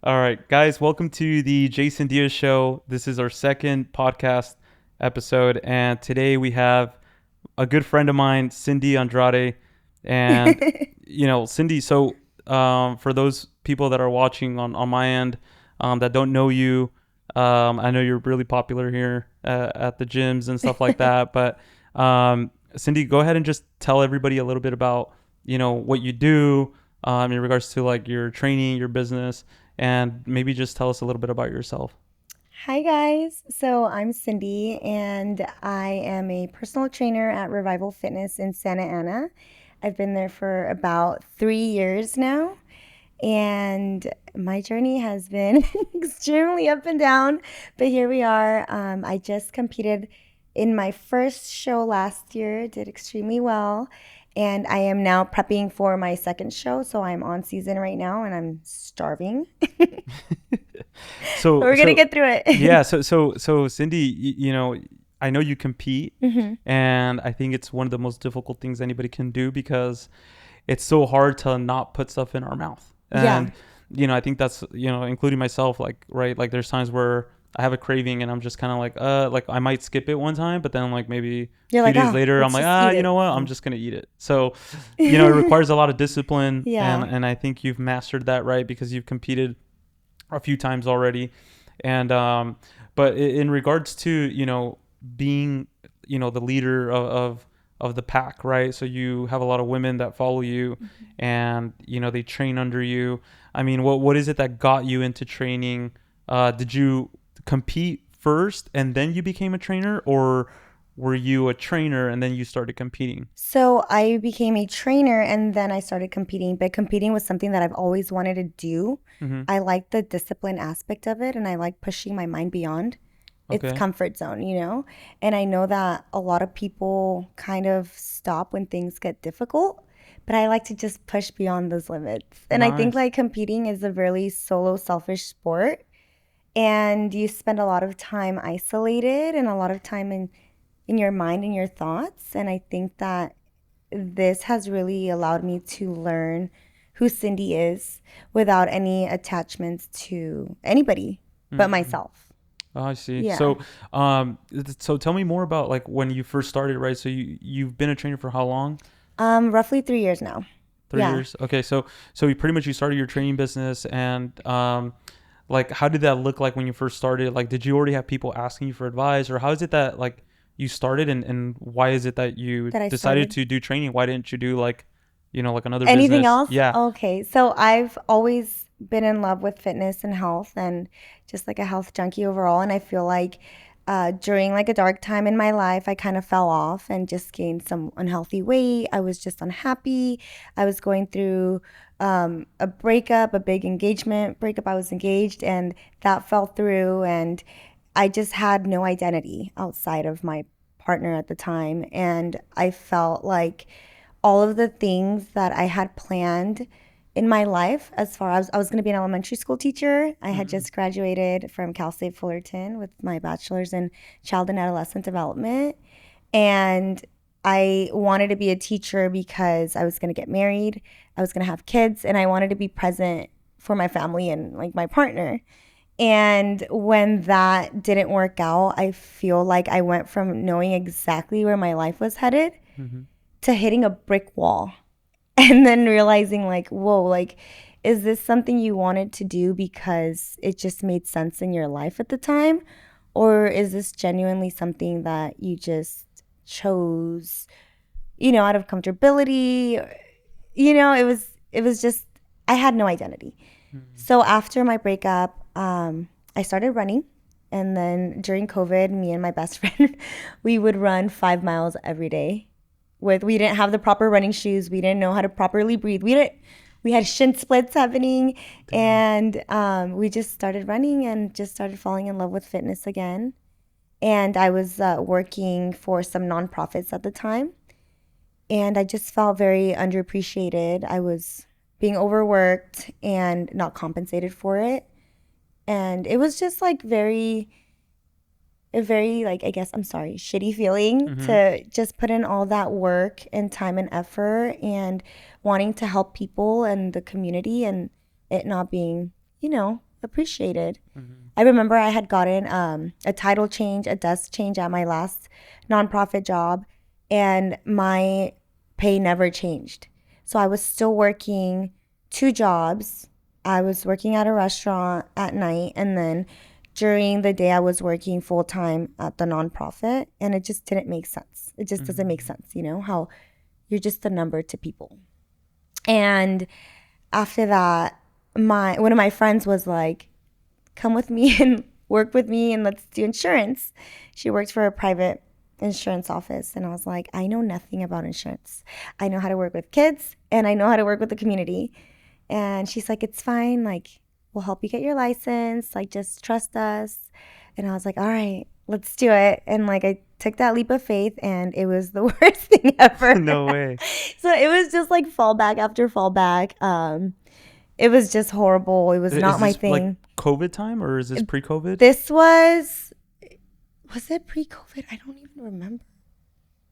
All right, guys, welcome to the Jason Diaz Show. This is our second podcast episode, and today we have a good friend of mine, Cindy Andrade. And, Cindy, for those people that are watching on my end that don't know you, I know you're really popular here at the gyms and stuff like that. But, Cindy, go ahead and just tell everybody a little bit about, what you do in regards to like your training, your business, and maybe just tell us a little bit about yourself. Hi, guys. So I'm Cindy, and I am a personal trainer at Revival Fitness in Santa Ana. I've been there for about 3 years now, and my journey has been extremely up and down, but here we are. I just competed in my first show last year, did extremely well, and I am now prepping for my second show. So I'm on season right now, and I'm starving. so We're gonna so get through yeah, it. so Cindy, I know you compete, hmm and I think it's one of the most difficult things anybody can do because it's so hard to not put stuff in our mouth. Yeah. And I think that's, including myself, like, right, like there's times where I have a craving and I'm just kind of like I might skip it one time, but then like maybe a You're few like, days oh, later I'm let's like, just eat you it. know what, I'm just gonna eat it. So it requires a lot of discipline, and Yeah. and I think you've mastered that, right? Because you've competed a few times already. And but in regards to being the leader of the pack, right? So you have a lot of women that follow you, and they train under you. I mean, what is it that got you into training? Did you compete first and then you became a trainer, or were you a trainer and then you started competing? So I became a trainer and then I started competing, but competing was something that I've always wanted to do. Mm-hmm. I like the discipline aspect of it and I like pushing my mind beyond its Okay. comfort zone. And I know that a lot of people kind of stop when things get difficult, but I like to just push beyond those limits. And I think Nice. like competing is a really solo, selfish sport. And you spend a lot of time isolated and a lot of time in your mind and your thoughts. And I think that this has really allowed me to learn who Cindy is without any attachments to anybody but Mm-hmm. myself. Oh, I see. Yeah. So tell me more about like when you first started, right? So you've been a trainer for how long? Roughly 3 years now. Three Yeah. years. Okay, so you pretty much you started your training business, and like how did that look like when you first started? Like, did you already have people asking you for advice, or how is it that like you started, and why is it that you That I decided started. to do training? Why didn't you do like like another Anything business? else? Yeah. Okay. So I've always been in love with fitness and health and just like a health junkie overall. And I feel like during like a dark time in my life, I kind of fell off and just gained some unhealthy weight. I was just unhappy. I was going through a breakup, a big engagement breakup. I was engaged and that fell through. And I just had no identity outside of my partner at the time. And I felt like all of the things that I had planned in my life as far as I was going to be an elementary school teacher. I had Hmm. just graduated from Cal State Fullerton with my bachelor's in child and adolescent development. And I wanted to be a teacher because I was going to get married, I was going to have kids, and I wanted to be present for my family and like my partner. And when that didn't work out, I feel like I went from knowing exactly where my life was headed Hmm. to hitting a brick wall and then realizing like, whoa, like, is this something you wanted to do because it just made sense in your life at the time, or is this genuinely something that you just chose, out of comfortability? It was just, I had no identity. Hmm. So after my breakup, I started running. And then during COVID, me and my best friend, we would run 5 miles every day. We didn't have the proper running shoes. We didn't know how to properly breathe. We had shin splits happening, Damn. and we just started running and just started falling in love with fitness again. And I was working for some nonprofits at the time, and I just felt very underappreciated. I was being overworked and not compensated for it. And it was just like a very, like, I guess, I'm sorry, shitty feeling Hmm. to just put in all that work and time and effort and wanting to help people and the community and it not being, appreciated. Hmm. I remember I had gotten a title change, a desk change at my last nonprofit job, and my pay never changed. So I was still working two jobs. I was working at a restaurant at night, and then during the day, I was working full time at the nonprofit, and it just didn't make sense. It just doesn't make Hmm. sense, how you're just a number to people. And after that, my one of my friends was like, come with me and work with me and let's do insurance. She worked for a private insurance office. And I was like, I know nothing about insurance. I know how to work with kids and I know how to work with the community. And she's like, it's fine. Like, we'll help you get your license. Like, just trust us. And I was like, all right, let's do it. And like, I took that leap of faith and it was the worst thing ever. No way. So it was just like fallback after fallback. It was just horrible. It was Is not my this like thing. COVID time or is this pre-COVID? This was it pre-COVID? I don't even remember.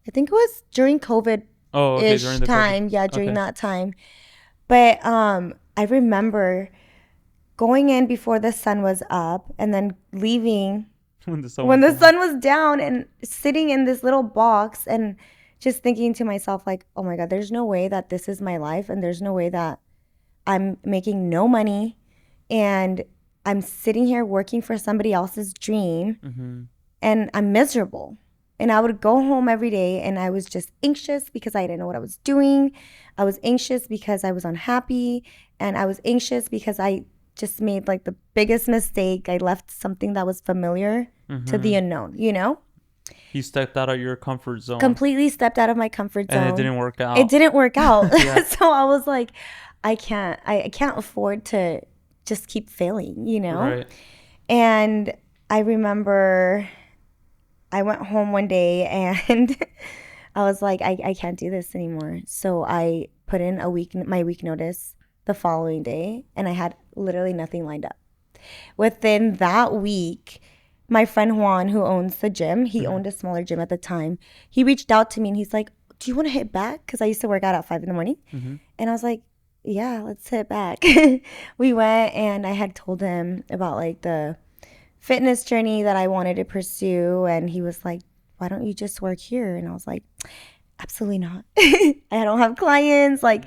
I think it was during Oh, okay, during COVID-ish the COVID. time. Yeah, during Okay. that time. But I remember going in before the sun was up and then leaving When the sun when was the down. sun was down and sitting in this little box and just thinking to myself like, "Oh my God, there's no way that this is my life and there's no way that I'm making no money and I'm sitting here working for somebody else's dream Hmm. and I'm miserable." And I would go home every day and I was just anxious because I didn't know what I was doing. I was anxious because I was unhappy. And I was anxious because I just made like the biggest mistake. I left something that was familiar to the Hmm. unknown. You stepped out of your comfort zone Completely stepped out of my comfort and it zone. didn't work It out. didn't work out. Yeah. So I was like, I can't afford to just keep failing. Right. And I remember I went home one day and I was like, I can't do this anymore. So I put in my week notice the following day and I had literally nothing lined up. Within that week, my friend Juan, who owns the gym, he Hmm. owned a smaller gym at the time. He reached out to me and he's like, do you want to hit back? Because I used to work out at 5 in the morning. Hmm. And I was like, yeah, let's hit back. We went and I had told him about like the fitness journey that I wanted to pursue. And he was like, why don't you just work here? And I was like, absolutely not. I don't have clients. Like,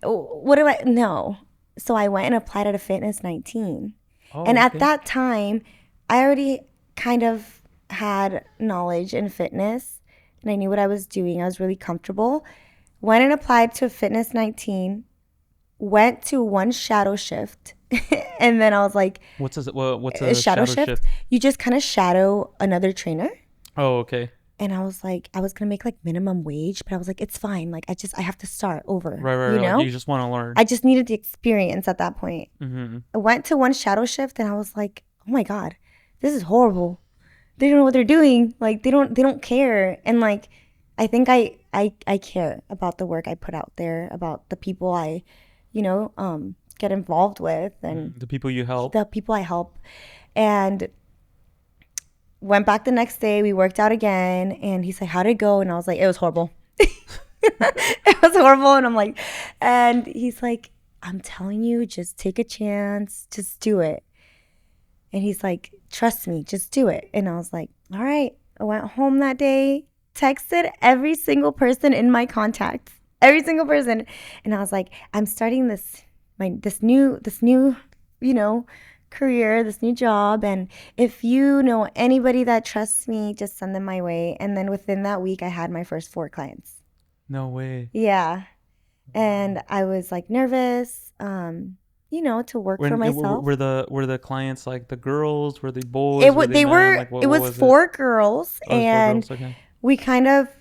what do I? No. So I went and applied at a Fitness 19. And Oh, at okay. that time, I already kind of had knowledge in fitness and I knew what I was doing. I was really comfortable. Went and applied to Fitness 19, went to one shadow shift. And then I was like, What's a a shadow shadow shift, shift? you just kind of shadow another trainer. Oh, okay. And I was like, I was gonna make like minimum wage, but I was like, it's fine. Like I have to start over, Right, right, you right. Like know? you just want to learn. I just needed the experience at that point. Hmm. I went to one shadow shift and I was like, oh my God, this is horrible. They don't know what they're doing. Like they don't care. And like I think I care about the work I put out there, about the people I, get involved with and The people you help. the people I help. And went back the next day. We worked out again, and he's like, "How'd it go?" And I was like, "It was horrible. It was horrible." And I'm like, and he's like, "I'm telling you, just take a chance, just do it." And he's like, "Trust me, just do it." And I was like, "All right." I went home that day, texted every single person in my contacts, every single person, and I was like, "I'm starting this new, you know, career, this new job. And if you know anybody that trusts me, just send them my way." And then within that week, I had my first 4 clients. No way. Yeah. Wow. And I was like nervous, to work for myself. Were the clients like the girls? Were they boys? Were they men? Like It what was was it? 4 girls. Oh, it was four And girls. Okay.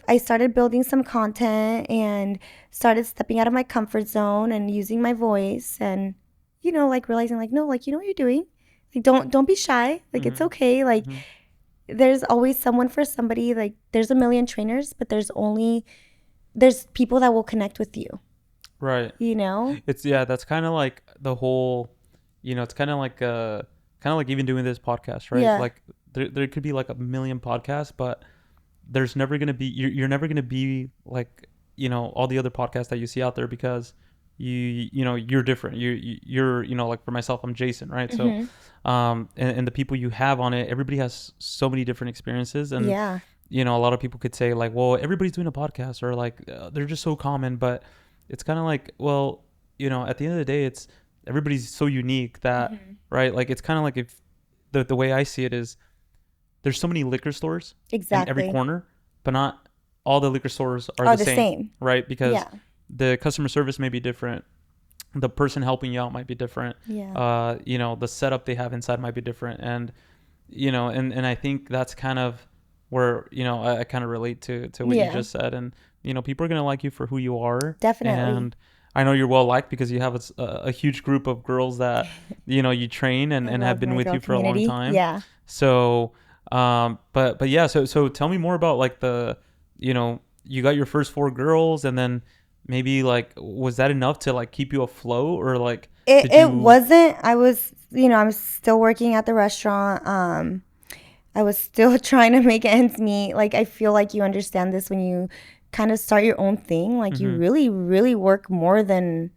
I started building some content and started stepping out of my comfort zone and using my voice and, like realizing like, no, like, you know what you're doing? Like, don't be shy. Like, it's Hmm. okay. Like, Hmm. there's always someone for somebody. Like, there's a million trainers, but there's people that will connect with you, Right. you know? It's yeah. That's kind of like the whole. It's kind of like even doing this podcast, right? Yeah. Like there could be like a million podcasts, but there's never gonna be you're never gonna be like all the other podcasts that you see out there because you're different. You're like for myself, I'm Jason, right? So Mm-hmm. and the people you have on it, everybody has so many different experiences. And Yeah. a lot of people could say like, well, everybody's doing a podcast, or like they're just so common. But it's kind of like, well, at the end of the day, it's everybody's so unique that, Mm-hmm. right? Like it's kind of like, if the way I see it is, there's so many liquor stores in every Exactly. corner, but not all the liquor stores are Are the the same, same. right? Because Yeah. the customer service may be different, the person helping you out might be different, Yeah. the setup they have inside might be different. And and I think that's kind of where I kind of relate to what you Yeah. just said. And people are gonna like you for who you are. Definitely. And I know you're well liked because you have a huge group of girls that you train I and have love been my with girl you for a long community. time. Yeah. So but yeah, so tell me more about like the you got your first four girls, and then maybe like, was that enough to like keep you afloat, or like It did it you? wasn't. I'm still working at the restaurant. I was still trying to make ends meet. Like I feel like you understand this when you kind of start your own thing. Like you Hmm. really, really work more than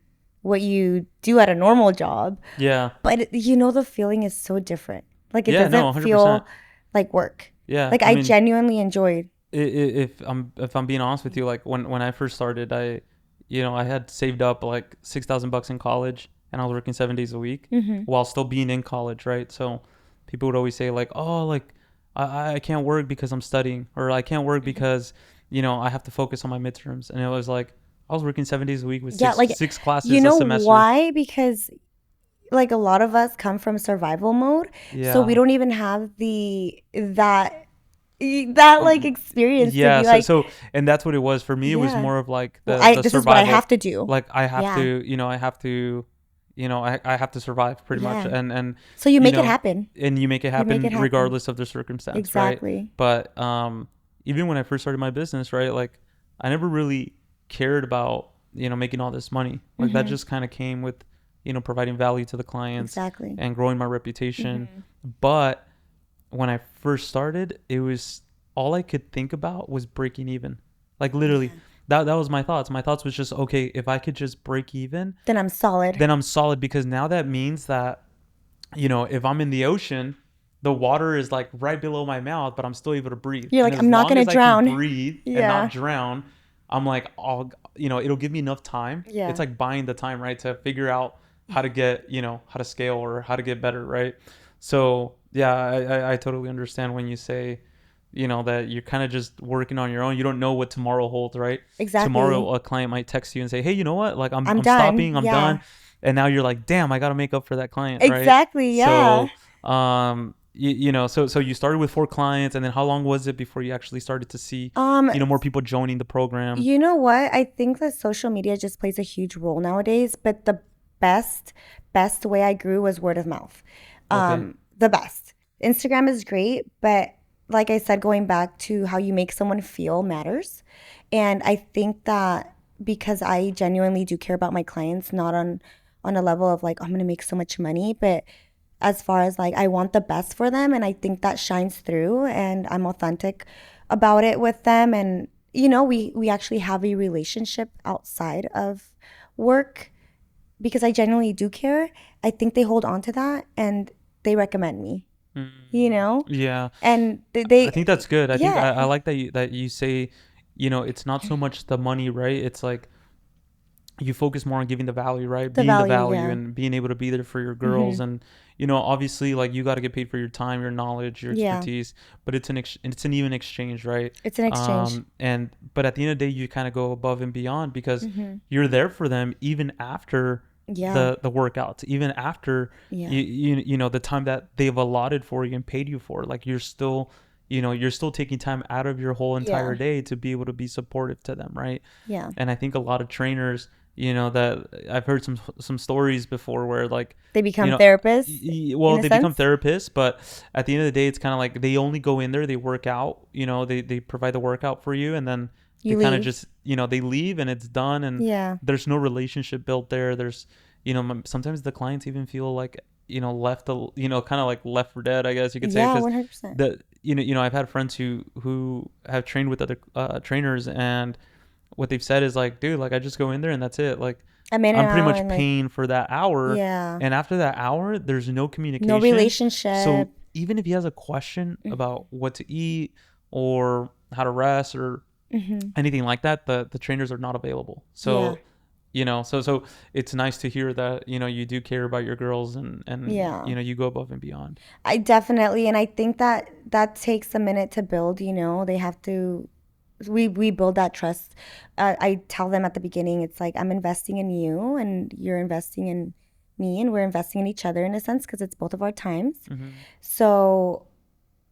what you do at a normal job. Yeah. But the feeling is so different. Like it Yeah, no, doesn't 100%. feel like work. Yeah, Like I I mean, genuinely enjoyed. if I'm being honest with you, like when I first started, I had saved up like $6,000 in college, and I was working 7 days a week Hmm. while still being in college, right? So people would always say like, oh, like I can't work because I'm studying, or I can't work because I have to focus on my midterms. And it was like, I was working 7 days a week with Yeah, six like six you classes a know semester. why? Because like a lot of us come from survival mode, so we Yeah. don't even have that like experience to Yeah, be so like, so and that's what it was for me. It was yeah, more of like well, the I the this is what I have survival. to do. Like I have Yeah, to, I have to survive pretty much. yeah. And So you you make it know happen. and you make it You make happen it happen. regardless of the circumstance, right? Exactly. But even when I first started my business, right, like I never really cared about making all this money. Like that Mm-hmm. just kind of came with providing value to the clients Exactly. and growing my reputation. Mm-hmm. But when I first started, it was all I could think about was breaking even. Like literally, Yeah. that was my thoughts. My thoughts was just, okay, if I could just break even, Then I'm solid. then I'm solid, because now that means that if I'm in the ocean, the water is like right below my mouth, but I'm still able to breathe. You're And like, as I'm not long gonna as I can drown. breathe and not Yeah. drown, I'm like, it'll give me enough time. It's Yeah. like buying the time, right, to figure out how to get, how to scale or how to get better, right? So yeah, I totally understand when you say, that you're kind of just working on your own. You don't know what tomorrow holds, right? Exactly. Tomorrow a client might text you and say, hey, you know what? Like I'm I'm I'm done. stopping, I'm done. Yeah. And now you're like, damn, I gotta make up for that client, right? Exactly. Yeah. So so you started with four clients, and then how long was it before you actually started to see Um, more people joining the program? You know what? I think that social media just plays a huge role nowadays, but the best best way I grew was word of mouth. Okay. The best. Instagram is great, but like I said, going back to how you make someone feel matters. And I think that because I genuinely do care about my clients, not on a level of like, I'm gonna make so much money, but as far as like I want the best for them, and I think that shines through, and I'm authentic about it with them. And we actually have a relationship outside of work because I genuinely do care. I think they hold on to that and they recommend me, you Mm, know? yeah, And I think that's good. I think yeah, I like that you say, it's not so much the money, right? It's like you focus more on giving the value, right? the Being the value, value yeah. and being able to be there for your Hmm. girls. And obviously, like, you got to get paid for your time, your knowledge, your Yeah, expertise, but it's an even exchange, right? it's an exchange. And but at the end of the day, you kind of go above and beyond because Hmm. you're there for them even after Yeah, the workouts, even after yeah, the time that they've allotted for you and paid you for. Like, you're still taking time out of your whole entire yeah, day to be able to be supportive to them, right? yeah. And I think a lot of trainers, that I've heard some stories before where, like, They you become know therapists in well, a they become sense. therapists, but at the end of the day, it's kind of like they only go in there, they work out, they provide the workout for you, and then they You kind of leave. just, they leave and it's done. And Yeah, there's no relationship built there. There's, sometimes the clients even feel like, left, kind of like left for dead, I guess you could say. yeah, Because 100%. the I've had friends who have trained with other trainers, and what they've said is like, dude, like, I just go in there and that's it. Like, A minute, an I'm pretty hour, much and like, paying for that hour. yeah, And after that hour, there's no no communication. So relationship. even if he has a question Mm-hmm. about what to eat or how to rest or Mm-hmm. anything like that, the trainers are not available. Yeah, So, so it's nice to hear that, you do care about your girls and yeah. you go above and beyond. I definitely, and I think that that takes a minute to build. They have to. We build that trust. I tell them at the beginning, it's like I'm investing in you, and you're investing in me, and we're investing in each other in a sense because it's both of our times. Mm-hmm. So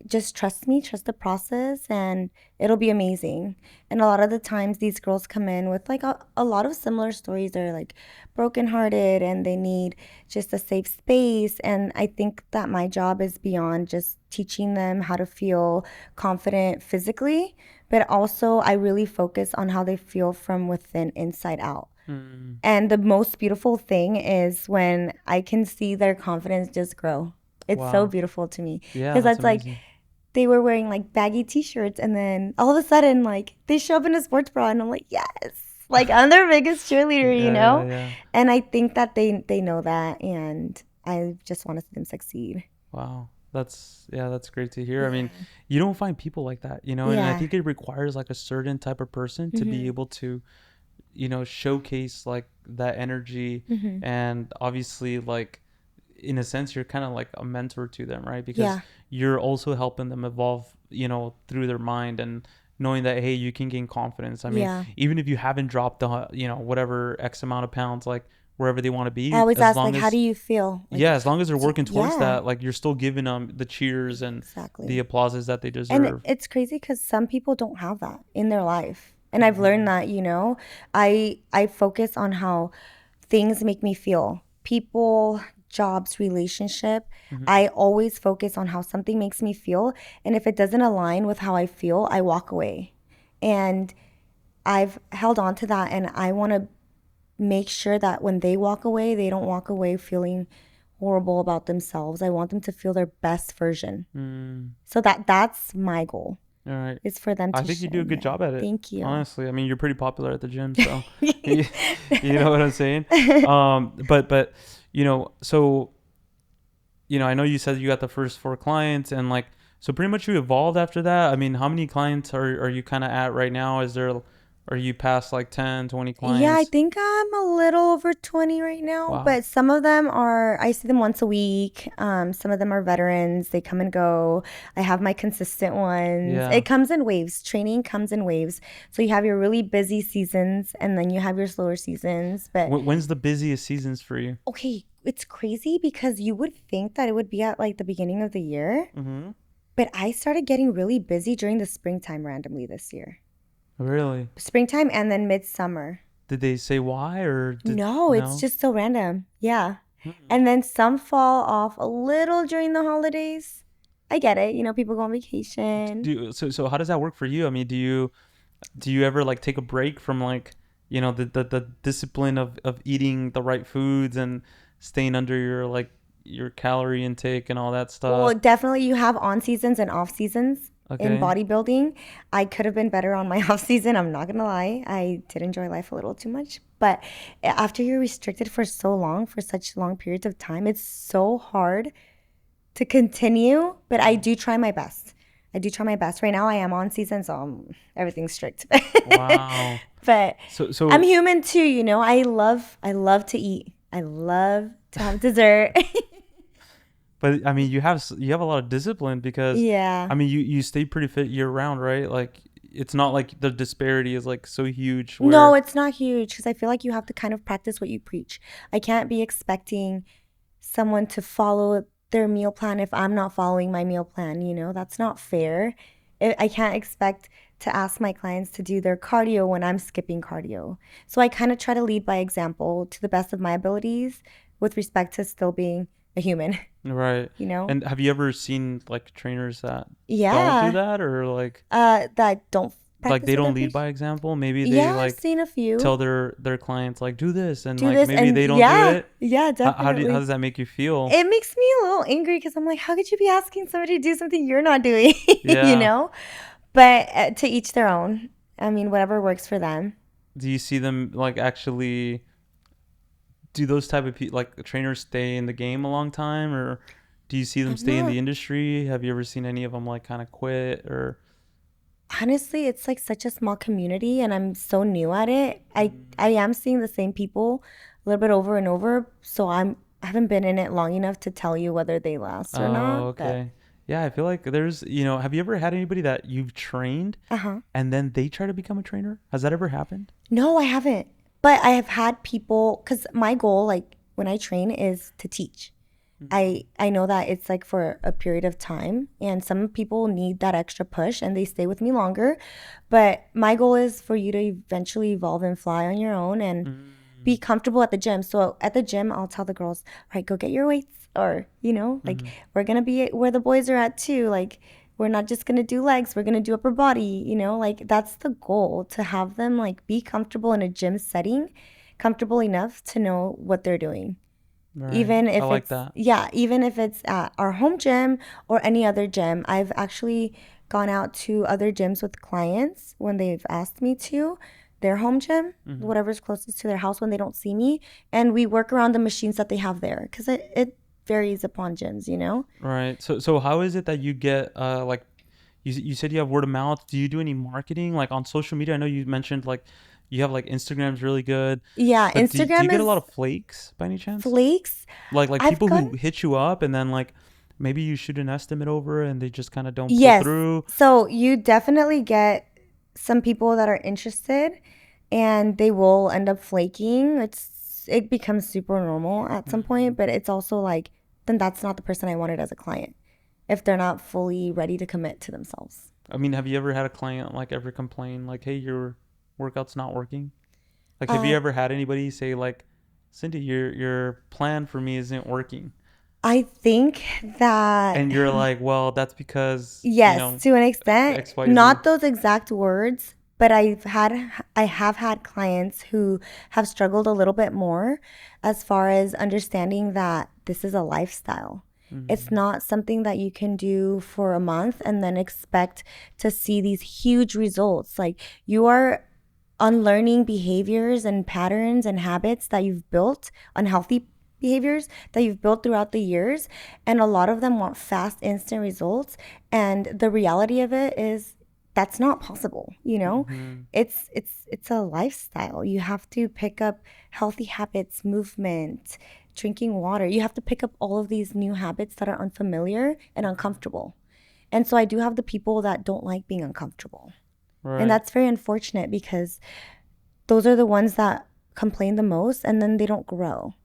just trust me, trust the process, and it'll be amazing. And a lot of the times, these girls come in with like a lot of similar stories. They're like brokenhearted and they need just a safe space. And I think that my job is beyond just teaching them how to feel confident physically, but also I really focus on how they feel from within, inside out. Mm. And the most beautiful thing is when I can see their confidence just grow. It's so Wow. beautiful to me Yeah, because that's that's like amazing. they were wearing like baggy t-shirts and then all of a sudden like they show up in a sports bra and I'm like, yes, like I'm their biggest cheerleader, Yeah, yeah, yeah. And I think that they know that, and I just want to see them succeed. Wow. That's great to hear. I mean, Yeah. you don't find people like that, and I Yeah. think it requires like a certain type of person to be Mhm. able to, showcase like that energy. Mhm. And obviously, like, in a sense, you're kind of like a mentor to them, right? Because Yeah. you're also helping them evolve, through their mind and knowing that, hey, you can gain confidence. I mean, Yeah. even if you haven't dropped the, whatever X amount of pounds, like wherever they want to I be, always as ask like, long how do as, you feel? Like, yeah, as long as they're working towards yeah, that, like, you're still giving them the cheers and the exactly. applauses that they And deserve. it's crazy because some people don't have that in their life. And I've learned Mm-hmm. that, I focus on how things make me feel. People, jobs, relationship. Mm-hmm. I always focus on how something makes me feel. And if it doesn't align with how I feel, I walk away. And I've held on to that, and I want to make sure that when they walk away, they don't walk away feeling horrible about themselves. I want them to feel their best version. Mm. So that's my goal, All right. is for them I to think you do a shine. good Yeah. job at it. Thank you. Honestly, I mean, you're pretty popular at the gym, so you know what I'm saying. But so I know you said you got the first four clients, and like, so pretty much you evolved after that. I mean, how many clients are you kind of at right now? Are you past like 10, 20 Yeah, I clients? think I'm a little over 20 right now, Wow. but some of them are, I see them once a week. Some of them are veterans. They come and go. I have my consistent ones. Yeah. It comes in waves. Training comes in waves. So you have your really busy seasons and then you have your slower seasons. But When's the busiest seasons for you? okay, it's crazy because you would think that it would be at like the beginning of the year, Mm-hmm. but I started getting really busy during the springtime randomly this year. Really? Springtime and then midsummer. Did they say why or did No, it's no? just so random. Yeah. Mm. And then some fall off a little during the holidays. I get it. People go on vacation. So how does that work for you? I mean, do you ever like take a break from like the discipline of eating the right foods and staying under your calorie intake and all that Well, stuff? definitely you have on seasons and off seasons in Okay. bodybuilding. I could have been better on my off season. I'm not going to lie. I did enjoy life a little too much. But after you're restricted for so long, for such long periods of time, it's so hard to continue, but I do try my best. I do try my best. Right now, I am on season, so everything's strict. Wow. But So I'm so human too, I love to eat. I love to have dessert. but I mean you have a lot of discipline because Yeah. I mean you stay pretty fit year round, right? Like it's not like the disparity is like so huge No, where it's not huge because I feel like you have to kind of practice what you preach. I can't be expecting someone to follow their meal plan if I'm not following my meal plan, That's not fair. I can't expect to ask my clients to do their cardio when I'm skipping cardio. So I kind of try to lead by example to the best of my abilities with respect to still being a human, right. you know? And have you ever seen like trainers that don't do Yeah. that or like That don't like practice they what they're don't lead preaching. by example? Maybe they Yeah, I've like seen a tell few their clients like do this and do like this, maybe and they don't do yeah, it. yeah, How definitely. does that make you feel? It makes me a little angry because I'm like, how could you be asking somebody to do something you're not doing? you Yeah. know? But to each their own. I mean, whatever works for them. Do you see them like actually do those type of people, like trainers, stay in the game a long time, or do you see them I'm stay in not the industry? Have you ever seen any of them like kind of quit or? honestly, it's like such a small community and I'm so new at it. I Mm. am seeing the same people a little bit over and over, so I haven't been in it long enough to tell you whether they last or Oh, not, but okay. Yeah, I feel like there's, have you ever had anybody that you've trained uh-huh. and then they try to become a trainer? Has that ever happened? No, I haven't. But I have had people cuz my goal like when I train is to teach. Mm-hmm. I know that it's like for a period of time and some people need that extra push and they stay with me longer. But my goal is for you to eventually evolve and fly on your own and be Mm-hmm. comfortable at the gym. So at the gym, I'll tell the girls, all right, go get your weights or, like Mm-hmm. we're going to be where the boys are at too. Like we're not just going to do legs, we're going to do upper body, like that's the goal to have them like be comfortable in a gym setting, comfortable enough to know what they're doing Right. even I if like it's that. yeah even if it's at our home gym or any other gym. I've actually gone out to other gyms with clients when they've asked me to their home gym, Mm-hmm. whatever's closest to their house when they don't see me, and we work around the machines that they have there because it varies upon gyms. Right. So how is it that you get like you said you have word of mouth? Do you do any marketing like on social media? I know you mentioned like you have like Instagram's really good, Yeah, but do you Instagram get a lot is of flakes by any chance? flakes. Like I've people gotten who hit you up and then like maybe you shoot an estimate over and they just kind of don't pull Yes. through. So you definitely get some people that are interested and they will end up flaking. It becomes super normal at some Hmm. point, but it's also like then that's not the person I wanted as a client if they're not fully ready to commit to themselves. I mean, have you ever had a client like ever complain like, "Hey, your workout's not working"? Like, have you Uh ever had anybody say like, "Cindy, your plan for me isn't working," I think that and you're like, "Well, that's because yes, to an extent, X Y Z." not those exact words, but I have had clients who have struggled a little bit more as far as understanding that this is a lifestyle. It's Mm-hmm. not something that you can do for a month and then expect to see these huge results. Like you are unlearning behaviors and patterns and habits that you've built, unhealthy behaviors that you've built throughout the years, and a lot of them want fast instant results, and the reality of it is that's not possible. Mm-hmm. It's a lifestyle. You have to pick up healthy habits, movement, drinking water. You have to pick up all of these new habits that are unfamiliar and uncomfortable. And so I do have the people that don't like being uncomfortable, and Right. that's very unfortunate because those are the ones that complain the most and then they don't grow.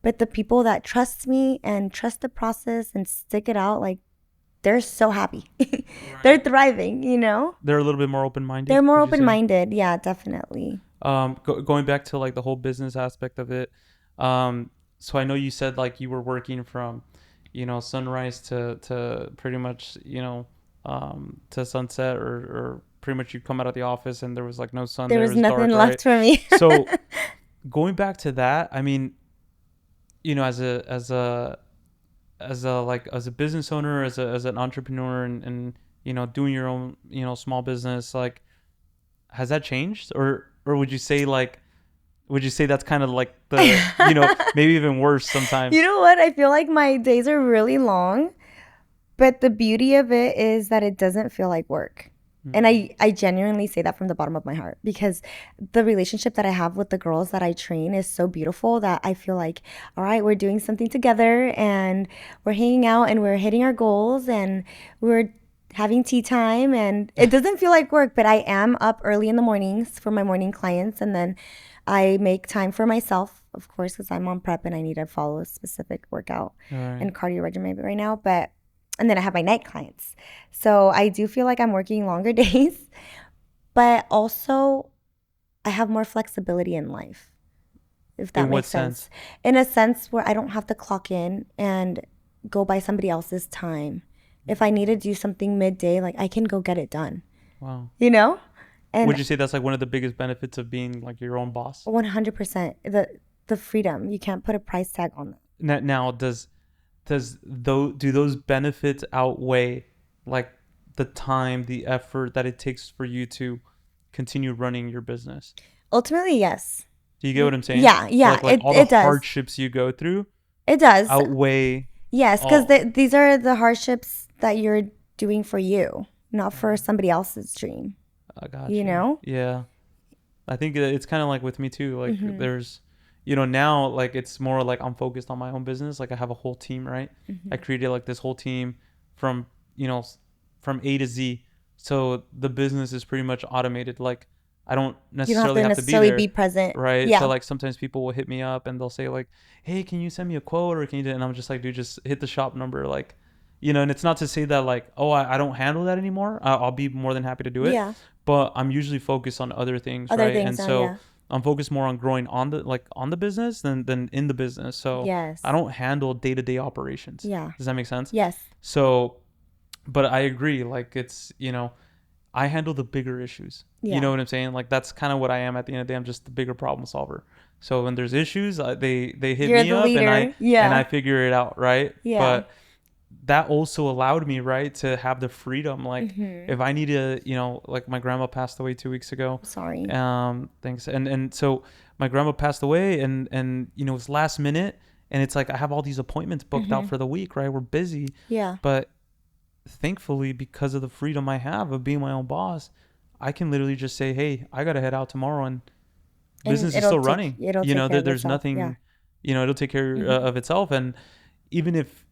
But the people that trust me and trust the process and stick it out, like they're so happy. They're Right. thriving. They're a little bit more open-minded, They're more would you open say? minded. Yeah, definitely. Going back to like the whole business aspect of it. So I know you said like you were working from, sunrise to pretty much, to sunset, or pretty much you come out of the office and there was like no sun There there, it was was nothing dark, right? left for me. So going back to that, I mean, as a business owner, as an entrepreneur, and doing your own small business, like has that changed, or would you say that's kind of like the maybe even worse You sometimes? know what? I feel like my days are really long. But the beauty of it is that it doesn't feel like work. And Mm-hmm. I genuinely say that from the bottom of my heart because the relationship that I have with the girls that I train is so beautiful that I feel like, all right, we're doing something together and we're hanging out and we're hitting our goals and we're having tea time. And it doesn't feel like work, but I am up early in the mornings for my morning clients. And then I make time for myself, of course, because I'm on prep and I need to follow a specific workout All right. and cardio regimen right now. But and then I have my night clients. So I do feel like I'm working longer days, but also I have more flexibility in life, if that In what makes sense? sense. In a sense where I don't have to clock in and go by somebody else's time. If I need to do something midday, like I can go get it done, Wow. you know? Would And you say that's like one of the biggest benefits of being like your own boss? 100% the freedom, you can't put a price tag on that. Now, do those benefits outweigh like the time, the effort that it takes for you to continue running your business? Ultimately, yes. Do you get what I'm saying? Yeah, yeah, Like all the it does. hardships you go through It does. outweigh Yes, because all. these are the hardships that you're doing for you, not for Mhm. somebody else's dream, I got you you. know? Yeah. I think it's kind of like with me too. Like Mm-hmm. there's, now like it's more like I'm focused on my own business. Like I have a whole team, right? I Mm-hmm. created like this whole team from, from A to Z. So the business is pretty much automated. Like I don't You don't have necessarily to have to be necessarily there, be present. right? So Yeah. like sometimes people will hit me up and they'll say like, "Hey, can you send me a quote or can you do?" And I'm just like, "Dude, just hit the shop number." Like, and it's not to say that like, oh, I don't handle that anymore. I'll be more than happy to do it, Yeah. but I'm usually focused on other things, Other right? things And now, so yeah. I'm focused more on growing on the business than in the business. So I Yes. don't handle day to day operations. Yeah. Does that make sense? Yes. So, but I agree. Like it's I handle the bigger issues. You know Yeah. what I'm saying? Like that's kind of what I am at the end of the day. I'm just the bigger problem solver. So when there's issues, they hit You're me the up and I leader. Yeah. figure it out, right? Yeah. But that also allowed me, right, to have the freedom. Like Mm-hmm. if I need to, like my grandma passed away 2 weeks ago. Sorry. Thanks. And so my grandma passed away and it's last minute and it's like I have all these appointments booked out Mm-hmm. for the week, right? We're busy. Yeah. But thankfully, because of the freedom I have of being my own boss, I can literally just say, "Hey, I gotta head out tomorrow," and And business is still running. it'll take care of There's itself. Yeah. nothing, it'll take care Mm-hmm. of itself. And even if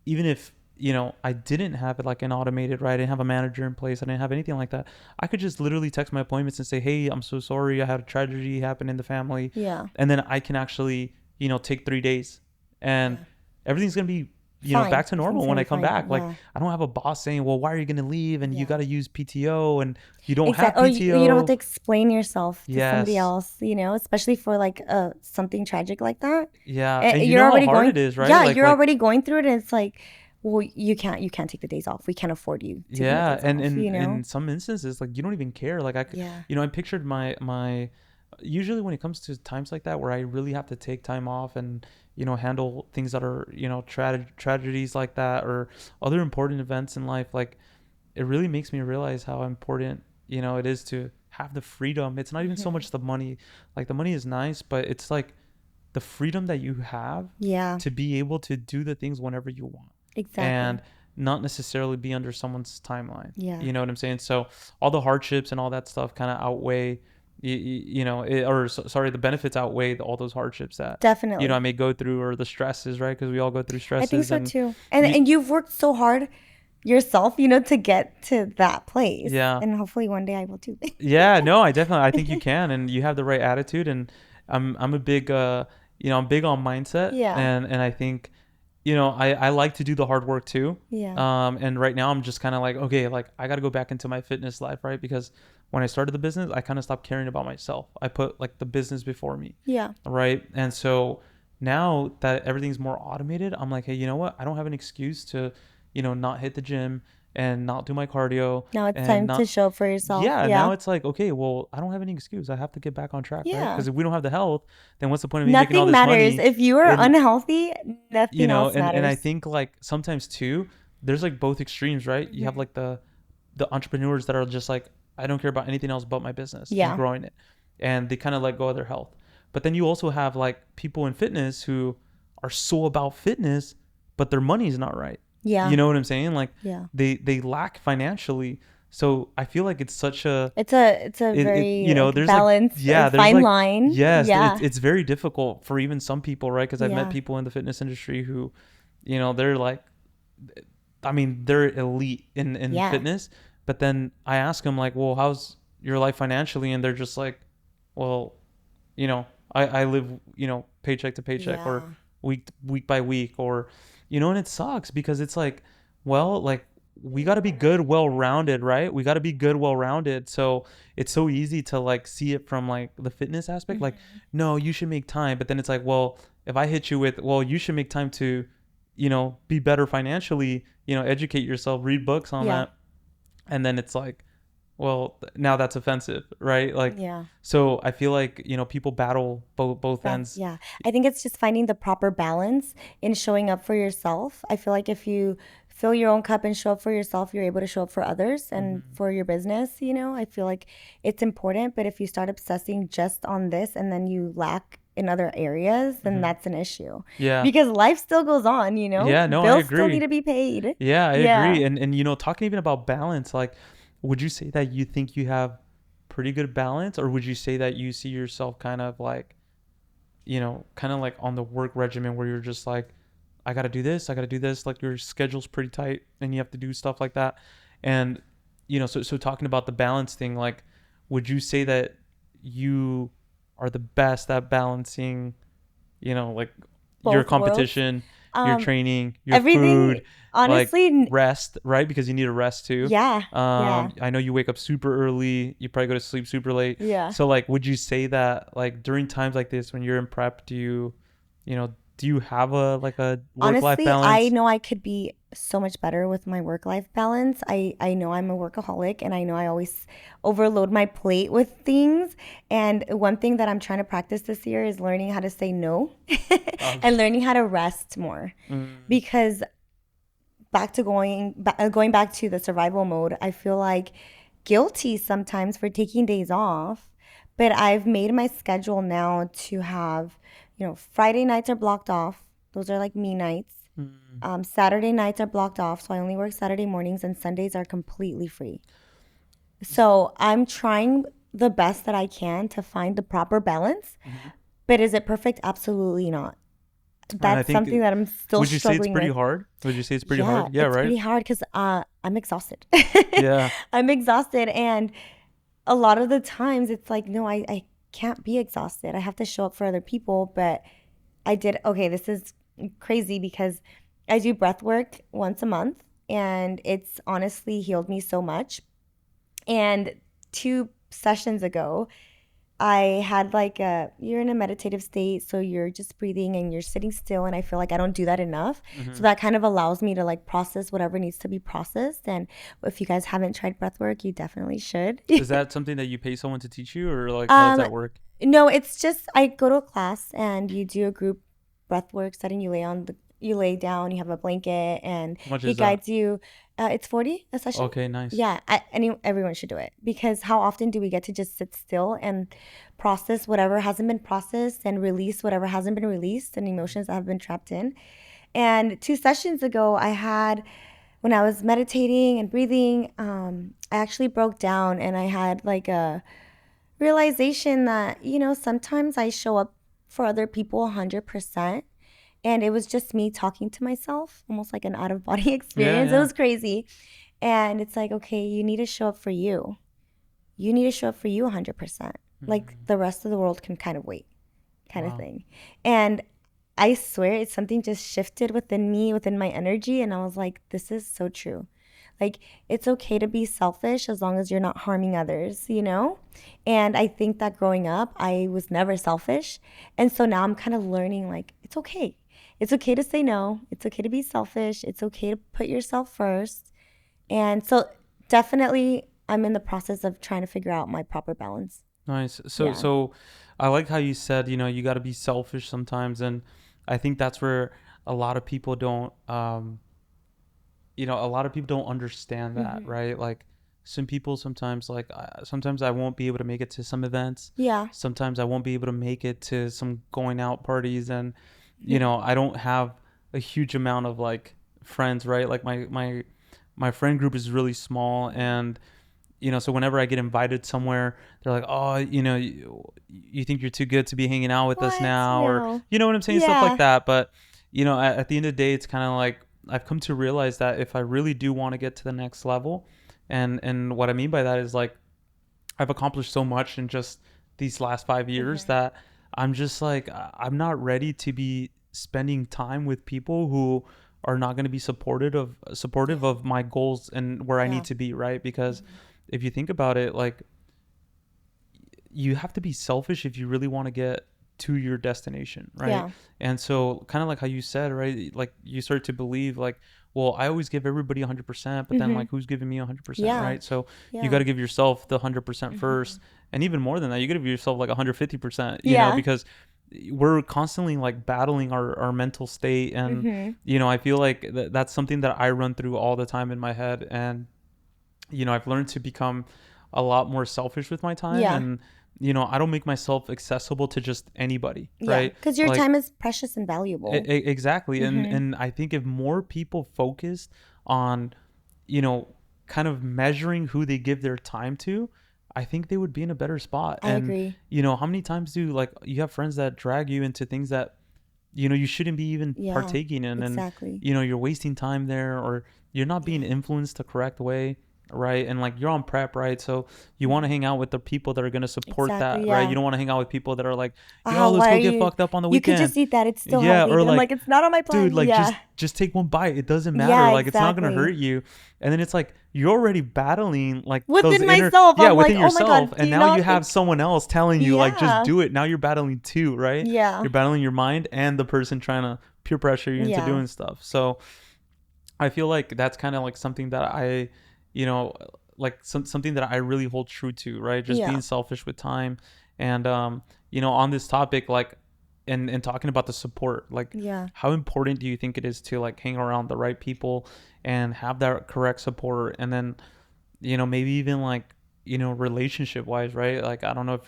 I didn't have it like an automated, right? I didn't have a manager in place. I didn't have anything like that. I could just literally text my appointments and say, "Hey, I'm so sorry. I had a tragedy happen in the family," Yeah. and then I can actually take 3 days, and Yeah. everything's gonna be Fine. back to Everything's normal gonna when be I come fine. back. Like Yeah. I don't have a boss saying, "Well, why are you gonna leave?" and you Yeah. got to use PTO and you don't have Exactly. Or you don't have to PTO. explain yourself to somebody Yes. else, especially for like something tragic like that. Yeah, And and you you're know how already hard going, it is, right? yeah, Like you're like already going through it, and it's like, well, you can't take the days off. We can't afford you taking the yeah, days and off, in some instances, like you don't even care. Like Yeah. I pictured my usually when it comes to times like that where I really have to take time off and handle things that are tragedies like that or other important events in life. Like it really makes me realize how important it is to have the freedom. It's not even so Hmm. much the money. Like the money is nice, but it's like the freedom that you have Yeah, to be able to do the things whenever you want exactly. and not necessarily be under someone's timeline. Yeah, You know what I'm saying? So all the hardships and all that stuff kind of outweigh, sorry, the benefits outweigh all those hardships that, I definitely. may go through or the stresses, right? Because we all go through I think stresses so and too. you, And you've worked so hard yourself, to get to that place. yeah. And hopefully one day I will too. Yeah, no, I think you can, and you have the right attitude, and I'm a big I'm big on mindset, Yeah, and I think I like to do the hard work too. yeah, And right now I'm just kind of like, okay, like I got to go back into my fitness life, right? Because when I started the business, I kind of stopped caring about myself. I put like the business before me, yeah. right? And so now that everything's more automated, I'm like, hey, you know what? I don't have an excuse to, not hit the gym and not do my cardio Now it's and time to not. show up for yourself. Yeah, Yeah, now it's like, okay, well, I don't have any excuse. I have to get back on track, right? yeah. Because if we don't have the health, then what's the point of me making all Nothing this matters. money? If you are And unhealthy, nothing else and I matters. think like sometimes too, there's like both extremes, right? You have Hmm. like the entrepreneurs that are just like, I don't care about anything else but my business and Yeah, growing it, and they kind of let go of their health. But then you also have like people in fitness who are so about fitness, but their money's not right. yeah, You know what I'm saying? Like yeah. they lack financially. So I feel like it's such a It's a it very like there's like balanced, yeah there's fine like line. yes Yeah, it's very difficult for even some people, right? Because I've met yeah, people in the fitness industry who they're like, I mean, they're elite in yeah, fitness, but then I ask them like, well, how's your life financially? And they're just like, well, I live, paycheck to paycheck or yeah, week by week or, and it sucks because it's like, well, like we got to be good, well rounded, right? We got to be good, well rounded. So it's so easy to like see it from like the fitness aspect, like, hmm, no, you should make time. But then it's like, well, if I hit you with, well, you should make time to, be better financially, educate yourself, read books on yeah, that. And then it's like, well, now that's offensive, right? Like, yeah. so I feel like, people battle both That's ends. yeah. I think it's just finding the proper balance in showing up for yourself. I feel like if you fill your own cup and show up for yourself, you're able to show up for others and Hmm. for your business. I feel like it's important. But if you start obsessing just on this and then you lack in other areas, then Hmm. that's an issue. Yeah. Because life still goes on, you know? Yeah, no, I Bills still need agree. to be paid. Yeah, I Yeah. agree. And talking even about balance, like would you say that you think you have pretty good balance, or would you say that you see yourself kind of like, kind of like on the work regimen where you're just like, I got to do this, I got to do this, like your schedule's pretty tight and you have to do stuff like that. And so talking about the balance thing, like would you say that you are the best at balancing, like your Both worlds. competition, your Um, training, your Everything, food, like honestly, rest, right? Because you need a rest too. yeah, yeah, I know you wake up super early. You probably go to sleep super late. yeah. So like, would you say that like during times like this when you're in prep, do you have a like a work life Honestly, I balance? know I could be so much better with my work-life balance. I know I'm a workaholic and I know I always overload my plate with things. And one thing that I'm trying to practice this year is learning how to say no and Okay. learning how to rest more. Mm, Because going back to the survival mode, I feel like guilty sometimes for taking days off, but I've made my schedule now to have, Friday nights are blocked off. Those are like me nights. mm. Saturday nights are blocked off, so I only work Saturday mornings, and Sundays are completely free. So I'm trying the best that I can to find the proper balance, Mhm. but is it perfect? Absolutely not. And I That's think, something that I'm still would you say it's struggling pretty with. hard? Would you say it's pretty Yeah, hard? Yeah, it's right? pretty hard because I'm exhausted. Yeah. I'm exhausted, and a lot of the times it's like, no, I can't be exhausted. I have to show up for other people. But okay, this is crazy because I do breath work once a month, and it's honestly healed me so much. And 2 sessions ago, I had like you're in a meditative state, so you're just breathing and you're sitting still. And I feel like I don't do that enough. So Hmm. that kind of allows me to like process whatever needs to be processed. And if you guys haven't tried breath work, you definitely should. Is that something that you pay someone to teach you, or like how does um, that work? no, it's just I go to a class and you do a group breath work setting. You lay down, you have a blanket, and How much he is that? guides you. It's 40 a session. Okay, nice. Yeah, everyone should do it because how often do we get to just sit still and process whatever hasn't been processed and release whatever hasn't been released and emotions that have been trapped in? And 2 sessions ago, when I was meditating and breathing, I actually broke down and I had like a realization that, sometimes I show up for other people 100%. And it was just me talking to myself, almost like an out of body Yeah, experience. It yeah. was crazy. And it's like, okay, you need to show up for you. You need to show up for you 100%. Like Mm, the rest of the world can kind of wait, kind of wow. thing. And I swear it's something just shifted within me, within my energy. And I was like, this is so true. Like, it's okay to be selfish as long as you're not harming others, you know? And I think that growing up, I was never selfish. And so now I'm kind of learning, like, it's okay. It's okay to say no. It's okay to be selfish. It's okay to put yourself first. And so, definitely, I'm in the process of trying to figure out my proper balance. Nice. So Yeah. so I like how you said, you got to be selfish sometimes, and I think that's where a lot of people don't a lot of people don't understand that, Hmm. right? Like some people sometimes sometimes I won't be able to make it to some events. Yeah. Sometimes I won't be able to make it to some going out parties, and Hmm. I don't have a huge amount of like friends, right? Like my friend group is really small, and so whenever I get invited somewhere, they're like, "Oh, you think you're too good to be hanging out with us What? now," or No. you know what I'm saying, stuff like Yeah. that. But at the end of the day, it's kind of like I've come to realize that if I really do want to get to the next level, and what I mean by that is like I've accomplished so much in just these last 5 years Hmm. that I'm just like I'm not ready to be spending time with people who are not going to be supportive Yeah. of my goals and where I need Yeah. to be, right? Because Hmm. if you think about it, like you have to be selfish if you really want to get to your destination, right? Yeah. And so kind of like how you said, right? Like you start to believe like, well, I always give everybody 100%, but then Hmm. like who's giving me 100%, Yeah. right? So you got Yeah. to give yourself the 100% Hmm. first, and even more than that, you got to give yourself like 150%, Yeah. because we're constantly like battling our mental state, and Hmm. I feel like that's something that I run through all the time in my head. And I've learned to become a lot more selfish with my time, Yeah. and I don't make myself accessible to just anybody, Yeah, right? because your Like, time is precious and valuable. exactly. and Mm-hmm. and I think if more people focused on, you know kind of measuring who they give their time to, I think they would be in a better spot. I And agree. how many times do, like, you have friends that drag you into things that you shouldn't be even Yeah, partaking in, and exactly. you're wasting time there, or you're not being Yeah. influenced the correct way, right? And, like, you're on prep, right? So you want to Mhm. hang out with the people that are going to support Exactly. that, right? You Yeah. don't want to hang out with people that are like, yo, let's Why go are get you? fucked up on the You could weekend. just eat that. It's still Yeah, healthy. or And I'm like, like, it's not on my dude, plan. like, just Yeah. just take one bite, it doesn't matter, Yeah, like, it's not gonna exactly. hurt you. And then it's like you're already battling, like, those Within inner, myself, yeah, I'm like, within oh my yourself, God, do and you now you not have think? someone else telling you, like, just Yeah. do it. Now you're battling too, right? Yeah. You're battling your mind and the person trying to peer pressure you into Yeah. doing stuff. So I feel like that's kind of like something that I, you know, like something that I really hold true to, right? Just Yeah. being selfish with time. And on this topic, like, and talking about the support, like, Yeah. how important do you think it is to, like, hang around the right people and have that correct support? And then, maybe even, like, relationship wise, right? Like, I don't know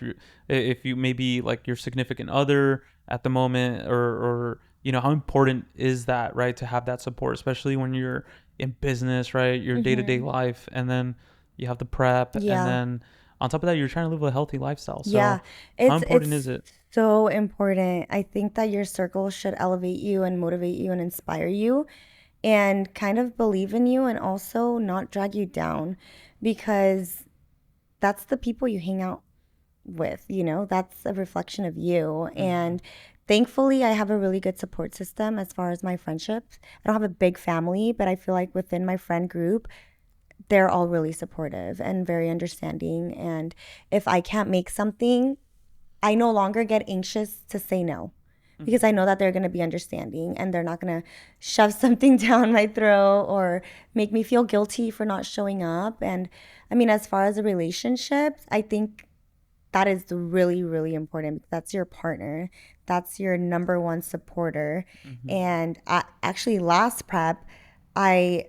if you maybe, like, your significant other at the moment, or how important is that, right? To have that support, especially when you're in business, right? Your day-to-day Mm-hmm. life, and then you have the prep, and Yeah. then on top of that, you're trying to live a healthy lifestyle. Yeah. So how important is It's it? so important. I think that your circle should elevate you and motivate you and inspire you and kind of believe in you and also not drag you down because that's the people you hang out with, that's a reflection of you. Mm-hmm. And thankfully, I have a really good support system as far as my friendships. I don't have a big family, but I feel like within my friend group, they're all really supportive and very understanding. And if I can't make something, I no longer get anxious to say no because I know that they're going to be understanding and they're not going to shove something down my throat or make me feel guilty for not showing up. And I mean, as far as a relationship, I think that is really, really important. That's your partner. That's your number one supporter. Mm-hmm. And actually, last prep, I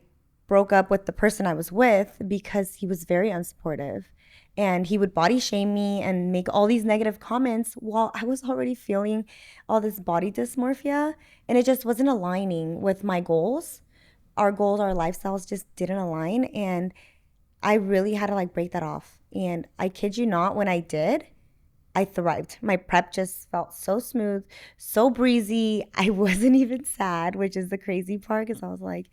broke up with the person I was with because he was very unsupportive. And he would body shame me and make all these negative comments while I was already feeling all this body dysmorphia. And it just wasn't aligning with my goals. Our goals, our lifestyles just didn't align. And I really had to like break that off. And I kid you not, when I did, I thrived. My prep just felt so smooth, so breezy. I wasn't even sad, which is the crazy part because I was like,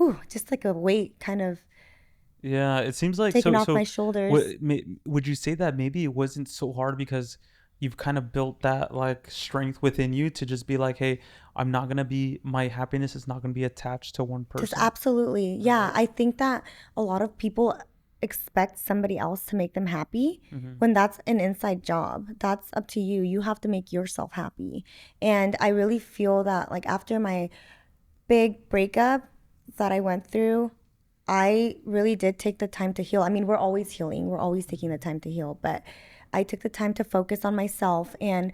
ooh, just like a weight kind of Yeah, it seems like, taken so. off my So, shoulders. would you say that maybe it wasn't so hard because you've kind of built that, like, strength within you to just be like, hey, my happiness is not gonna be attached to one Just person, absolutely. Yeah, right? I think that a lot of people expect somebody else to make them happy Mm-hmm. when that's an inside job. That's up to you. You have to make yourself happy. And I really feel that like after my big breakup that I went through, I really did take the time to heal. I mean, we're always healing, we're always taking the time to heal, but I took the time to focus on myself and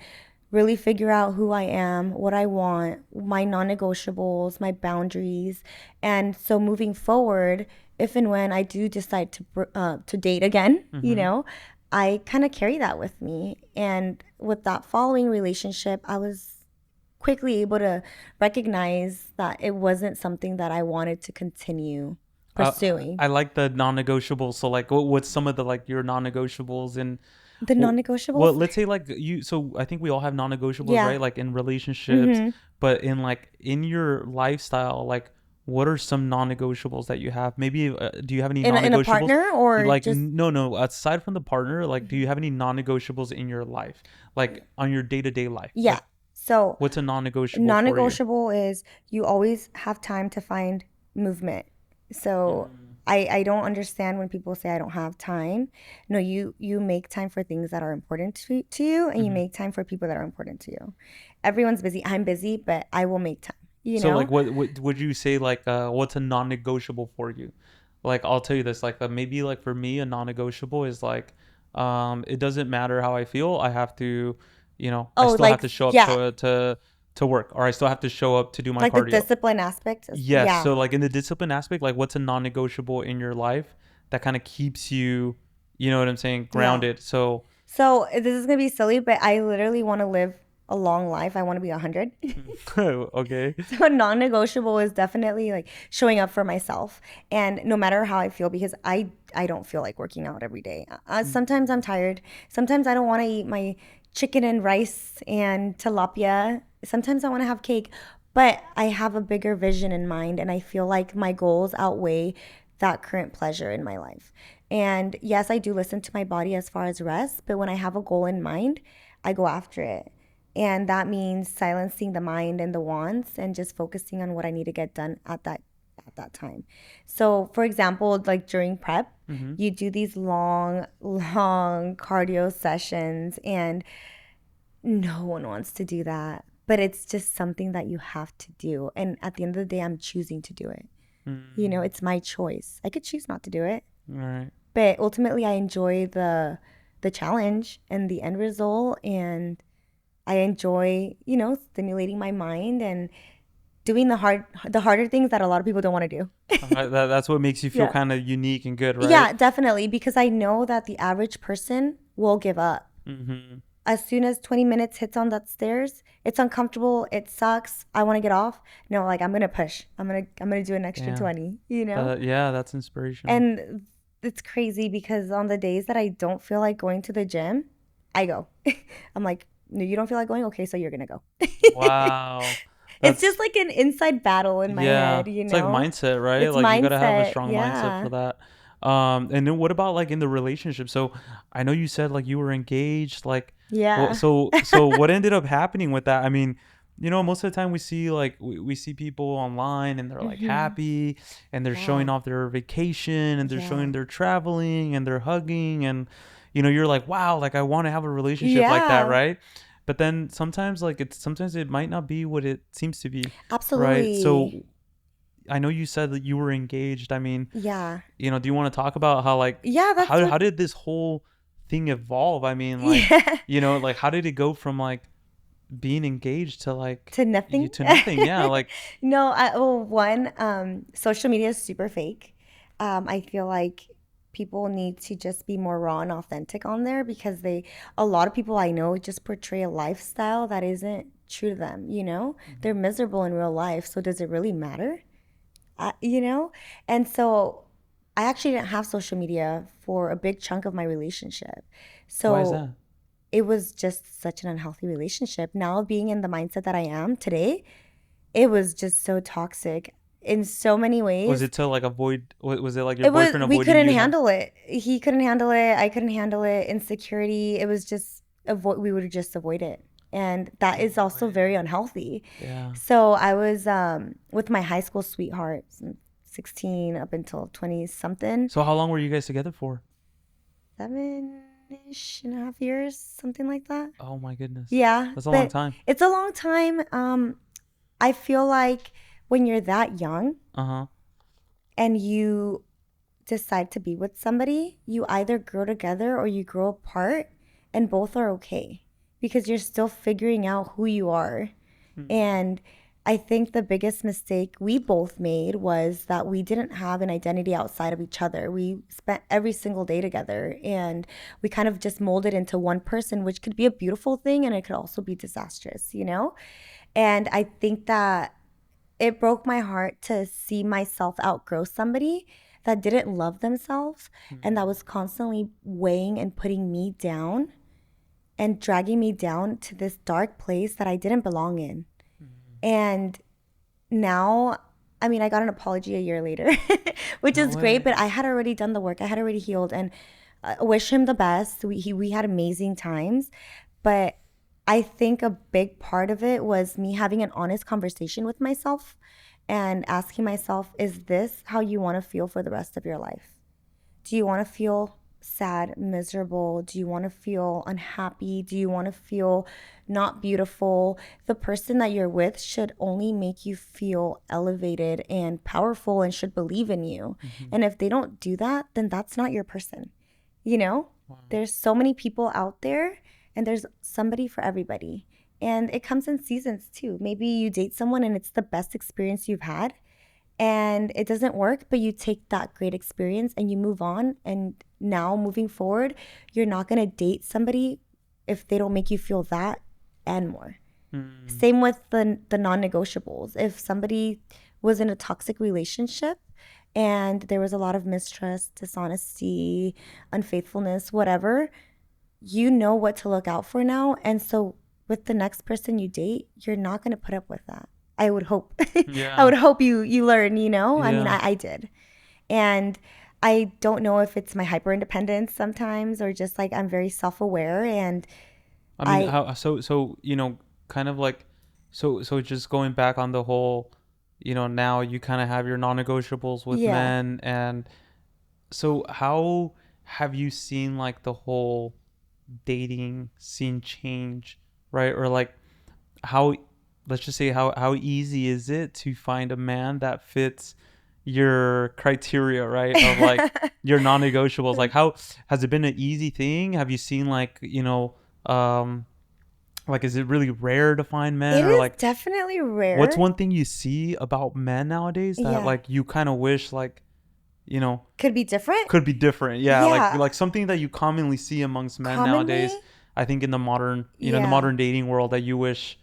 really figure out who I am, what I want, my non negotiables, my boundaries. And so moving forward, if and when I do decide to date again, Mm-hmm. I kind of carry that with me. And with that following relationship, I was quickly able to recognize that it wasn't something that I wanted to continue pursuing. I like the non-negotiables. So, like, what's some of the, like, your non-negotiables? And The well, non negotiables? let's say, like, so I think we all have non-negotiables, Yeah. right? Like, in relationships, Hmm. but in, like, in your lifestyle, like, what are some non-negotiables that you have? Maybe do you have any In a non-negotiables? partner or Like, just. no, aside from the partner, like, do Mhm. you have any non-negotiables in your life, like, on your day-to-day life? Yeah. Like, So what's a non-negotiable non for you? negotiable is you always have time to find movement. So Mm-hmm. I don't understand when people say I don't have time. No, you make time for things that are important to you and you Mm-hmm. make time for people that are important to you. Everyone's busy. I'm busy, but I will make time, you So, like, know? what would you say, like, what's a non-negotiable for you? Like, I'll tell you this, like, maybe, like, for me, a non-negotiable is like, it doesn't matter how I feel. I have to, I Oh, still have like to show up yeah, to work, or I still have to show up to do my like the cardio. discipline aspect. Yes. Yeah. So, like, in the discipline aspect, like, what's a non-negotiable in your life that kind of keeps you, you know what I'm saying, Yeah. grounded? So, So this is gonna be silly, but I literally want to live a long life. I want to be 100. Okay. So non-negotiable is definitely like showing up for myself, and no matter how I feel, because I don't feel like working out every day. Sometimes I'm tired. Sometimes I don't want to eat my chicken and rice and tilapia. Sometimes I want to have cake, but I have a bigger vision in mind, and I feel like my goals outweigh that current pleasure in my life. And yes, I do listen to my body as far as rest, but when I have a goal in mind, I go after it. And that means silencing the mind and the wants and just focusing on what I need to get done at that time. So, for example, like during prep, Mm-hmm. you do these long cardio sessions, and no one wants to do that. But it's just something that you have to do. And at the end of the day, I'm choosing to do it. You know, Mm. it's my choice. I could choose not to do it, All right. but ultimately I enjoy the challenge and the end result, and I enjoy, you know, stimulating my mind and doing the harder things that a lot of people don't want to do. That's what makes you feel Yeah. kind of unique and good, right? Yeah, definitely, because I know that the average person will give up. Mm-hmm. As soon as 20 minutes hits on that stairs, it's uncomfortable, it sucks, I want to get off. No, like I'm going to push. I'm going to do an extra Damn. 20, you know? Yeah, that's inspirational. And it's crazy because on the days that I don't feel like going to the gym, I go. I'm like, no, you don't feel like going? Okay, so you're going to go. Wow. It's just That's like an inside battle in my Yeah. head, you It's like know? mindset, right? It's Like you gotta have a mindset. strong mindset for Yeah. that. And then what about like in the relationship? So I know you said like you were engaged, like well, Yeah. so what ended up happening with that? I mean, most of the time we see like we see people online and they're like Hmm. happy and they're showing Yeah. off their vacation and they're Yeah. showing their traveling and they're hugging and you're like, wow, like I want to have a relationship like that, Yeah. right? But then sometimes it might not be what it seems to be, right? Absolutely. So I know you said that you were engaged. I mean, Yeah. do you want to talk about how like Yeah, that's how what. did this whole thing evolve? I mean, like, Yeah. like how did it go from like being engaged to like To you nothing. to nothing? Yeah, like No, well, one, social media is super fake. I feel like people need to just be more raw and authentic on there because a lot of people I know just portray a lifestyle that isn't true to them, you know? They're Mhm. miserable in real life, so does it really matter? You know? And so I actually didn't have social media for a big chunk of my relationship. Why is So that? it was just such an unhealthy relationship. Now being in the mindset that I am today, it was just so toxic in so many Was ways. it to like avoid? Was it like your It was boyfriend we avoiding couldn't you? handle it. He couldn't handle it. I couldn't handle it. Insecurity. It was just avoid. We would just avoid it, and that No is also way. very unhealthy. Yeah. So I was with my high school sweetheart, 16 up until 20 something, So how long were you guys together for? 7-ish and a half years, something like that. Oh my goodness, Yeah, that's a long but time. it's a long time. I feel like when you're that young Uh huh. and you decide to be with somebody, you either grow together or you grow apart, and both are okay because you're still figuring out who you are. And I think the biggest mistake we both made was that we didn't have an identity outside of each other. We spent every single day together and we kind of just molded into one person, which could be a beautiful thing and it could also be disastrous, you know? And I think that it broke my heart to see myself outgrow somebody that didn't love themselves and that was constantly weighing and putting me down and dragging me down to this dark place that I didn't belong in. And now, I mean, I got an apology a year later, which No is great, but way. I had already done the work. I had already healed, and I wish him the best. We had amazing times, but I think a big part of it was me having an honest conversation with myself and asking myself, is this how you want to feel for the rest of your life? Do you want to feel sad, miserable? Do you want to feel unhappy? Do you want to feel not beautiful? The person that you're with should only make you feel elevated and powerful and should believe in you. Hmm. And if they don't do that, then that's not your person. You know, Wow. there's so many people out there and there's somebody for everybody. And it comes in seasons too. Maybe you date someone and it's the best experience you've had and it doesn't work, but you take that great experience and you move on and now moving forward, you're not going to date somebody if they don't make you feel that and more. Mm. Same with the non-negotiables. If somebody was in a toxic relationship and there was a lot of mistrust, dishonesty, unfaithfulness, whatever, you know what to look out for now. And so with the next person you date, you're not going to put up with that. I would hope. I Yeah. would hope you learn, you know? I mean, Yeah. I did. And I don't know if it's my hyper independence sometimes or just like I'm very self aware and I mean, I, how so kind of like so just going back on the whole, now you kind of have your non-negotiables with yeah. men, and so how have you seen like the whole dating scene change, right? Or like how, let's just say, how easy is it to find a man that fits your criteria, right? Of like your non-negotiables. Like, how has it been an easy thing? Have you seen like, um like, is it really rare to find men, It or is like definitely what's rare. one thing you see about men nowadays that Yeah. like you kind of wish like, you know Could be different. could be different? Yeah, Yeah. like something that you commonly see amongst men nowadays. Commonly, I think in the modern, the yeah. modern dating world, that you wish,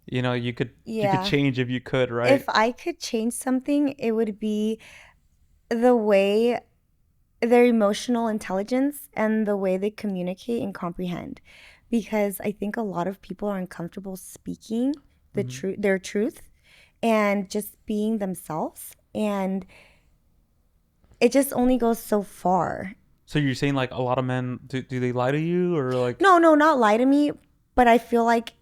you could Yeah. change if you could, If right? I could change something, it would be the way their emotional intelligence and the way they communicate and comprehend. Because I think a lot of people are uncomfortable speaking Hmm. their truth and just being themselves. And it just only goes so far. So you're saying like a lot of men, do they lie to you, or like No, no, not lie to me, but I feel like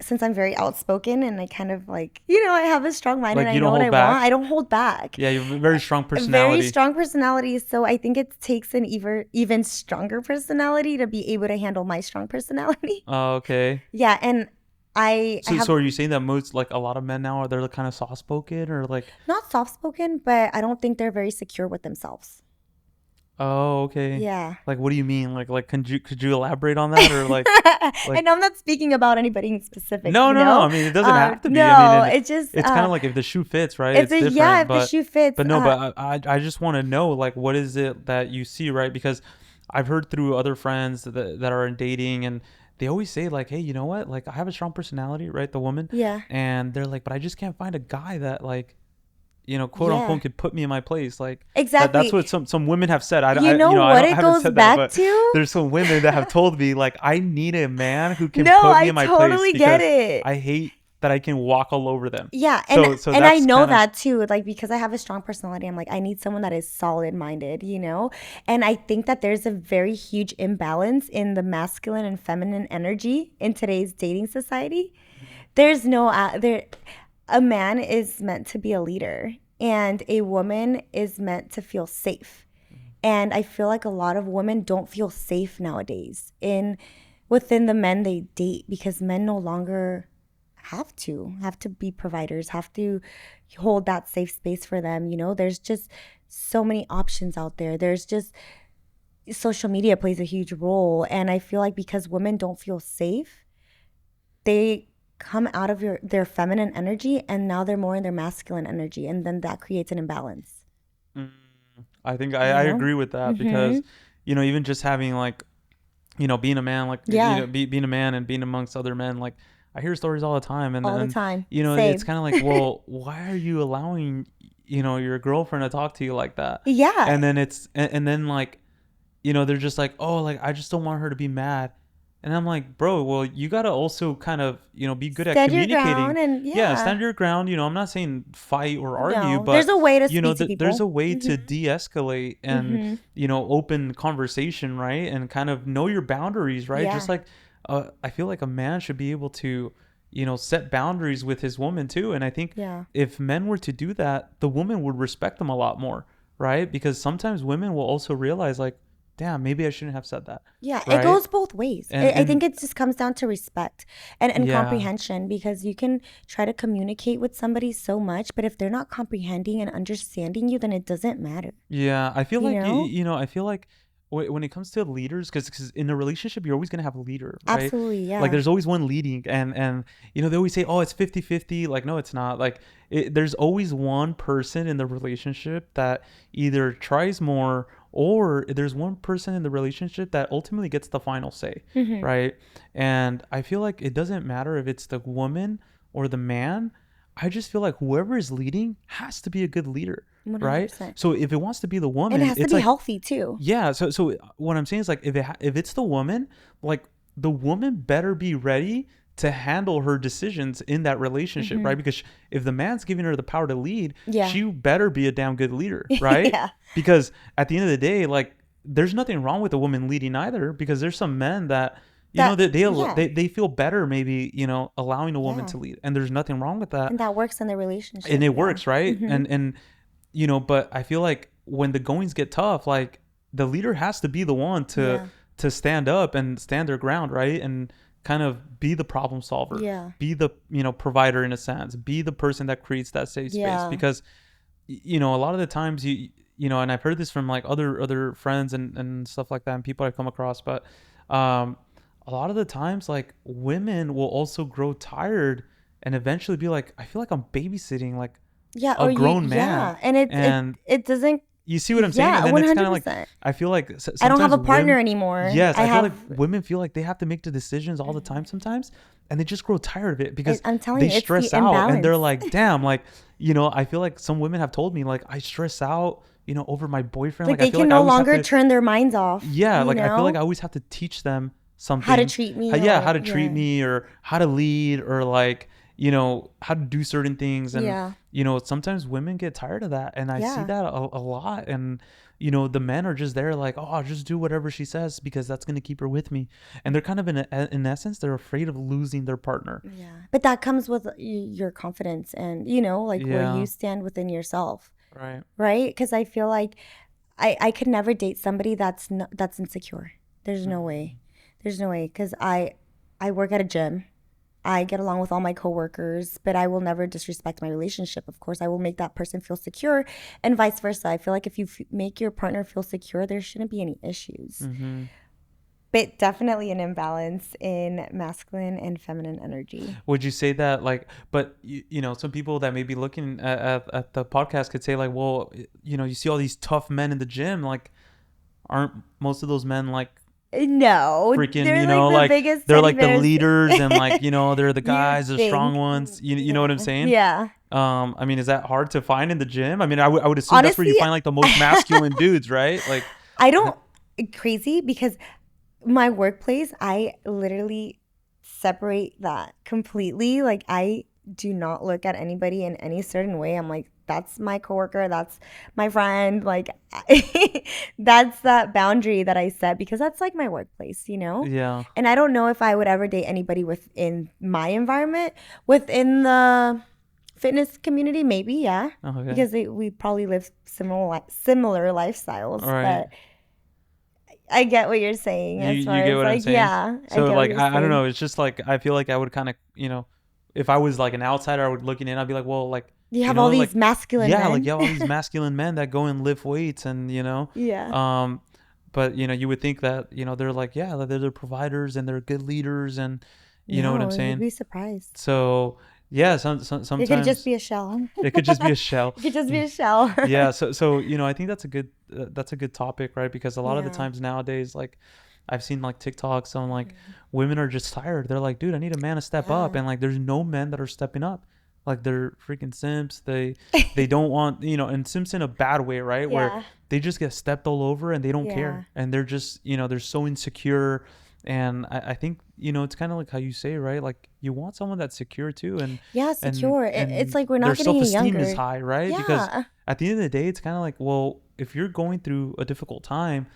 since I'm very outspoken and I kind of like, I have a strong mind and like I you know don't what I hold want, I back? don't hold back. Yeah, you have a very strong A very personality. strong personality, so I think it takes an even stronger personality to be able to handle my strong personality. Oh, okay. Yeah, and I So, have so are you saying that most, like, a lot of men now are, they're kind of soft spoken, or like? not soft spoken, but I don't think they're very secure with themselves. Oh, okay. Yeah. Like, what do you mean? Like, could you elaborate on that, or like? And I'm not speaking about anybody in specific, No, no, no. I mean, it doesn't have to be. I mean, No, and it just it's kind of like if the shoe fits, right? if It's the yeah, different, if the but shoe fits, no, but I just want to know, like, what is it that you see, right? Because I've heard through other friends that are in dating, and they always say like, hey, you know what? Like, I have a strong personality, right? The woman, yeah, and they're like, but I just can't find a guy that, like, quote yeah, unquote, could put me in my place. Like, that's exactly. what some women have said. You know I what don't, I it haven't goes said that, back but to? there's some women that have told me like, I need a man who can No, put me I in my place totally get because it. I hate that I can walk all over them. Yeah, So and I that's know kind of. that too. Like because I have a strong personality, I'm like I need someone that is solid minded. And I think that there's a very huge imbalance in the masculine and feminine energy in today's dating society. There's no there a man is meant to be a leader and a woman is meant to feel safe. And I feel like a lot of women don't feel safe nowadays in within the men they date because men no longer have to be providers, have to hold that safe space for them. There's just so many options out there. There's just social media plays a huge role and I feel like because women don't feel safe, they come out of their feminine energy and now they're more in their masculine energy and then that creates an imbalance, Mm, I think you I know? agree with that because, Mhm. even just having like, being a man, like, Yeah, being a man and being amongst other men, like, I hear stories all the time, and all the time. it's Same. kind of like, well, why are you allowing, your girlfriend to talk to you like that? Yeah. And then and then like, they're just like, oh, like, I just don't want her to be mad. And I'm like, bro, well, you gotta also kind of, be good at Stand your communicating. ground and Yeah, yeah. stand your ground. I'm not saying fight or argue, No, there's but a way to speak to there's people. a way to Mhm. de-escalate and, Mhm. open conversation, right? And kind of know your boundaries, right? Just Yeah. like, I feel like a man should be able to, set boundaries with his woman too. And I think Yeah. if men were to do that, the woman would respect them a lot more, right? Because sometimes women will also realize like, damn, maybe I shouldn't have said that, Yeah, it right? goes both ways. And I think it just comes down to respect and yeah, comprehension because you can try to communicate with somebody so much, but if they're not comprehending and understanding you, then it doesn't matter. yeah. I feel You like know? I feel like when it comes to leaders, because in a relationship you're always gonna have a leader, right? Absolutely, Like yeah. there's always one leading, and they always say, oh, it's 50-50. Like, no, it's not. Like, there's always one person in the relationship that either tries more or there's one person in the relationship that ultimately gets the final say, Mm-hmm. right? And I feel like it doesn't matter if it's the woman or the man. I just feel like whoever is leading has to be a good leader, right? 100%. So if it wants to be the And it woman, has to it's be like, healthy too. yeah. So what I'm saying is like if it's the woman, like the woman better be ready to handle her decisions in that relationship, Mm-hmm. right? Because if the man's giving her the power to lead, Yeah. she better be a damn good leader, right? Yeah. Because at the end of the day, like there's nothing wrong with a woman leading either. Because there's some men that That, that yeah. they feel better maybe allowing a woman Yeah. to lead, and there's nothing wrong with that, And that works in the and relationship. it Yeah. works, right? Mm-hmm. And but I feel like when the goings get tough, like the leader has to be the one Yeah. to stand up and stand their ground, right? And kind of be the problem solver, Yeah. be the provider in a sense, be the person that creates that safe space. Yeah. Because a lot of the times and I've heard this from like other friends and stuff like that, and people I've come across, but um a lot of the times like women will also grow tired and eventually be like, I feel like I'm babysitting like Yeah. a Or you, grown man. yeah. And And it doesn't, you see what I'm saying? yeah, And then it's kind of like, 100%. I feel like I don't have sometimes a partner women, anymore. yes, I I feel have, like women feel like they have to make the decisions all the time sometimes, and they just grow tired of it because I'm telling they you, it's the stress out and they're imbalance. like, damn, like, I feel like some women have told me like I stress out, over my boyfriend. Like Like I they feel can like I no always have longer to, turn their minds off, yeah, you like I feel like know, I always have to teach them how to something. treat How, me yeah, or, how to treat yeah. me or how to lead or like, how to do certain things. And, Yeah. sometimes women get tired of that. And I see Yeah. that a lot. And, the men are just there like, oh, I'll just do whatever she says because that's going to keep her with me. And they're kind of in essence, they're afraid of losing their partner. Yeah. But that comes with your confidence and, like where you Yeah. stand within yourself, Right. right? Because I feel like I could never date somebody that's insecure. There's no way. Mm-hmm. There's no way. Because I work at a gym. I get along with all my coworkers, but I will never disrespect my relationship. Of course, I will make that person feel secure and vice versa. I feel like if you make your partner feel secure, there shouldn't be any issues. Mm-hmm. But definitely an imbalance in masculine and feminine energy. Would you say that like, but some people that may be looking at the podcast could say like, well, you see all these tough men in the gym, like aren't most of those men like No, freaking, they're like the like biggest they're teddy like the bears. leaders and like, they're the You guys, the strong think? ones, you know what I'm Yeah. saying? Yeah. I mean, is that hard to find in the gym? I mean, I would assume that's where you Honestly, find like the most masculine dudes, right? Like, I don't crazy because my workplace, I literally separate that completely. Like I do not look at anybody in any certain way. I'm like, that's my coworker, that's my friend. Like that's that boundary that I set because that's like my workplace, you know? yeah. And I don't know if I would ever date anybody within my environment, within the fitness community, maybe, yeah. Okay. Because we probably live similar All lifestyles, right. but I get what you're saying You as far you get as what I'm like, saying? yeah, I So get what like you're I don't saying. know. It's just like I feel like I would kind of if I was like an outsider, I would looking in. I'd be like, well, like You have all these like masculine yeah, like men. you have all these masculine men that go and lift weights and Yeah. um, but you would think that they're like yeah, they're providers and they're good leaders and you know what I'm No, you'd saying. be surprised. So yeah, It could just sometimes be a shell. it could just be a shell. It could just be a shell. Yeah, so I think that's a good topic, right? Because a lot of the Yeah. times nowadays, like I've seen like TikToks on like women are just tired. They're like, dude, I need a man to step up, Yeah. and like there's no men that are stepping up. Like they're freaking simps. They don't want and simps in a bad way, right? Where Yeah. they just get stepped all over and they don't Yeah. care, and they're just they're so insecure. And I think it's kind of like how you say, right? Like you want someone that's secure too, Yeah, and secure. It's like we're their not getting any self-esteem is younger. high, right? Because Yeah. at the end of the day, it's kind of like, well, if you're going through a difficult time,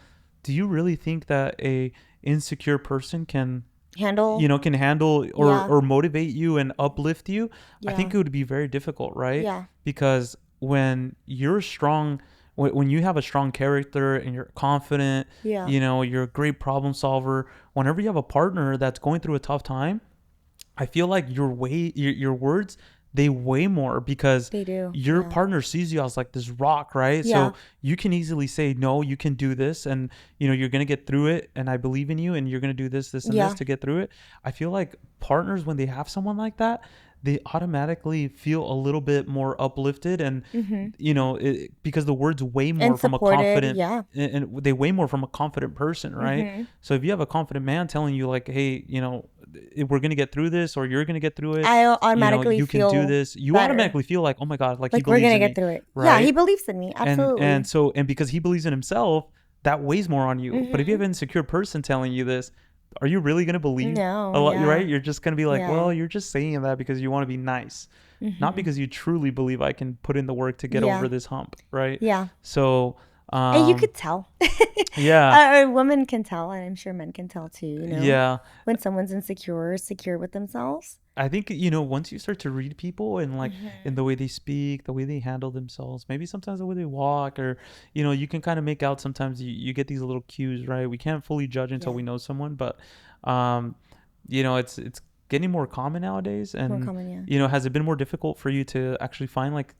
do you really think that a insecure person can Handle. can handle Yeah. or motivate you and uplift you? I Yeah. think it would be very difficult, right? Yeah. Because when you're strong, when you have a strong character and you're confident, Yeah. you're a great problem solver. Whenever you have a partner that's going through a tough time, I feel like your words, they weigh more because They do. your Yeah. partner sees you as like this rock, right? Yeah. So you can easily say, no, you can do this, and you're gonna get through it, and I believe in you, and you're gonna do this, this, and this Yeah. to get through it. I feel like partners, when they have someone like that, they automatically feel a little bit more uplifted, and Mm-hmm. because the words weigh more And from a supported, confident, yeah. and they weigh more from a confident person, right? Mm-hmm. So if you have a confident man telling you like, hey, we're gonna get through this, or you're gonna get through it, I automatically you can do feel this, you better. automatically feel like, oh my god, like he Like we're believes gonna in get me, through it. Yeah, he right? believes in me. And Absolutely. so, and because he believes in himself, that weighs more on you. But if you Mm-hmm. have an insecure person telling you this, are you really gonna believe No, a lot? You're yeah. right. You're just gonna be like, Yeah. well, you're just saying that because you want to be nice, not Mm-hmm. because you truly believe I can put in the work to get over Yeah. this hump, right? Yeah. So, And you could tell. yeah, A woman can tell, and I'm sure men can tell too, yeah. when someone's insecure or secure with themselves. I think once you start to read people, and like in Mm-hmm. the way they speak, the way they handle themselves, maybe sometimes the way they walk, or you can kind of make out. Sometimes you get these little cues, right? We can't fully judge until Yeah. we know someone, but um, it's getting more common nowadays. More And common, yeah. has it been more difficult for you to actually find like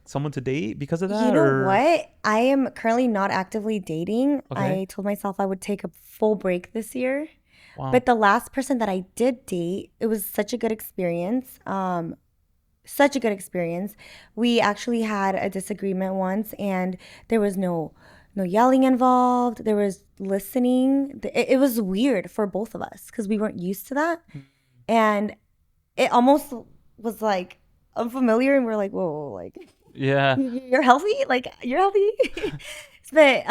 someone to date because of You that, know or what? I am currently not actively dating. okay? I told myself I would take a full break this year. Wow. But the last person that I did date, it was such a good experience. Such a good experience. We actually had a disagreement once, and there was no yelling involved. There was listening. It was weird for both of us because we weren't used to that, and it almost was like unfamiliar. And we're like, whoa, like Yeah. you're healthy, like you're healthy. But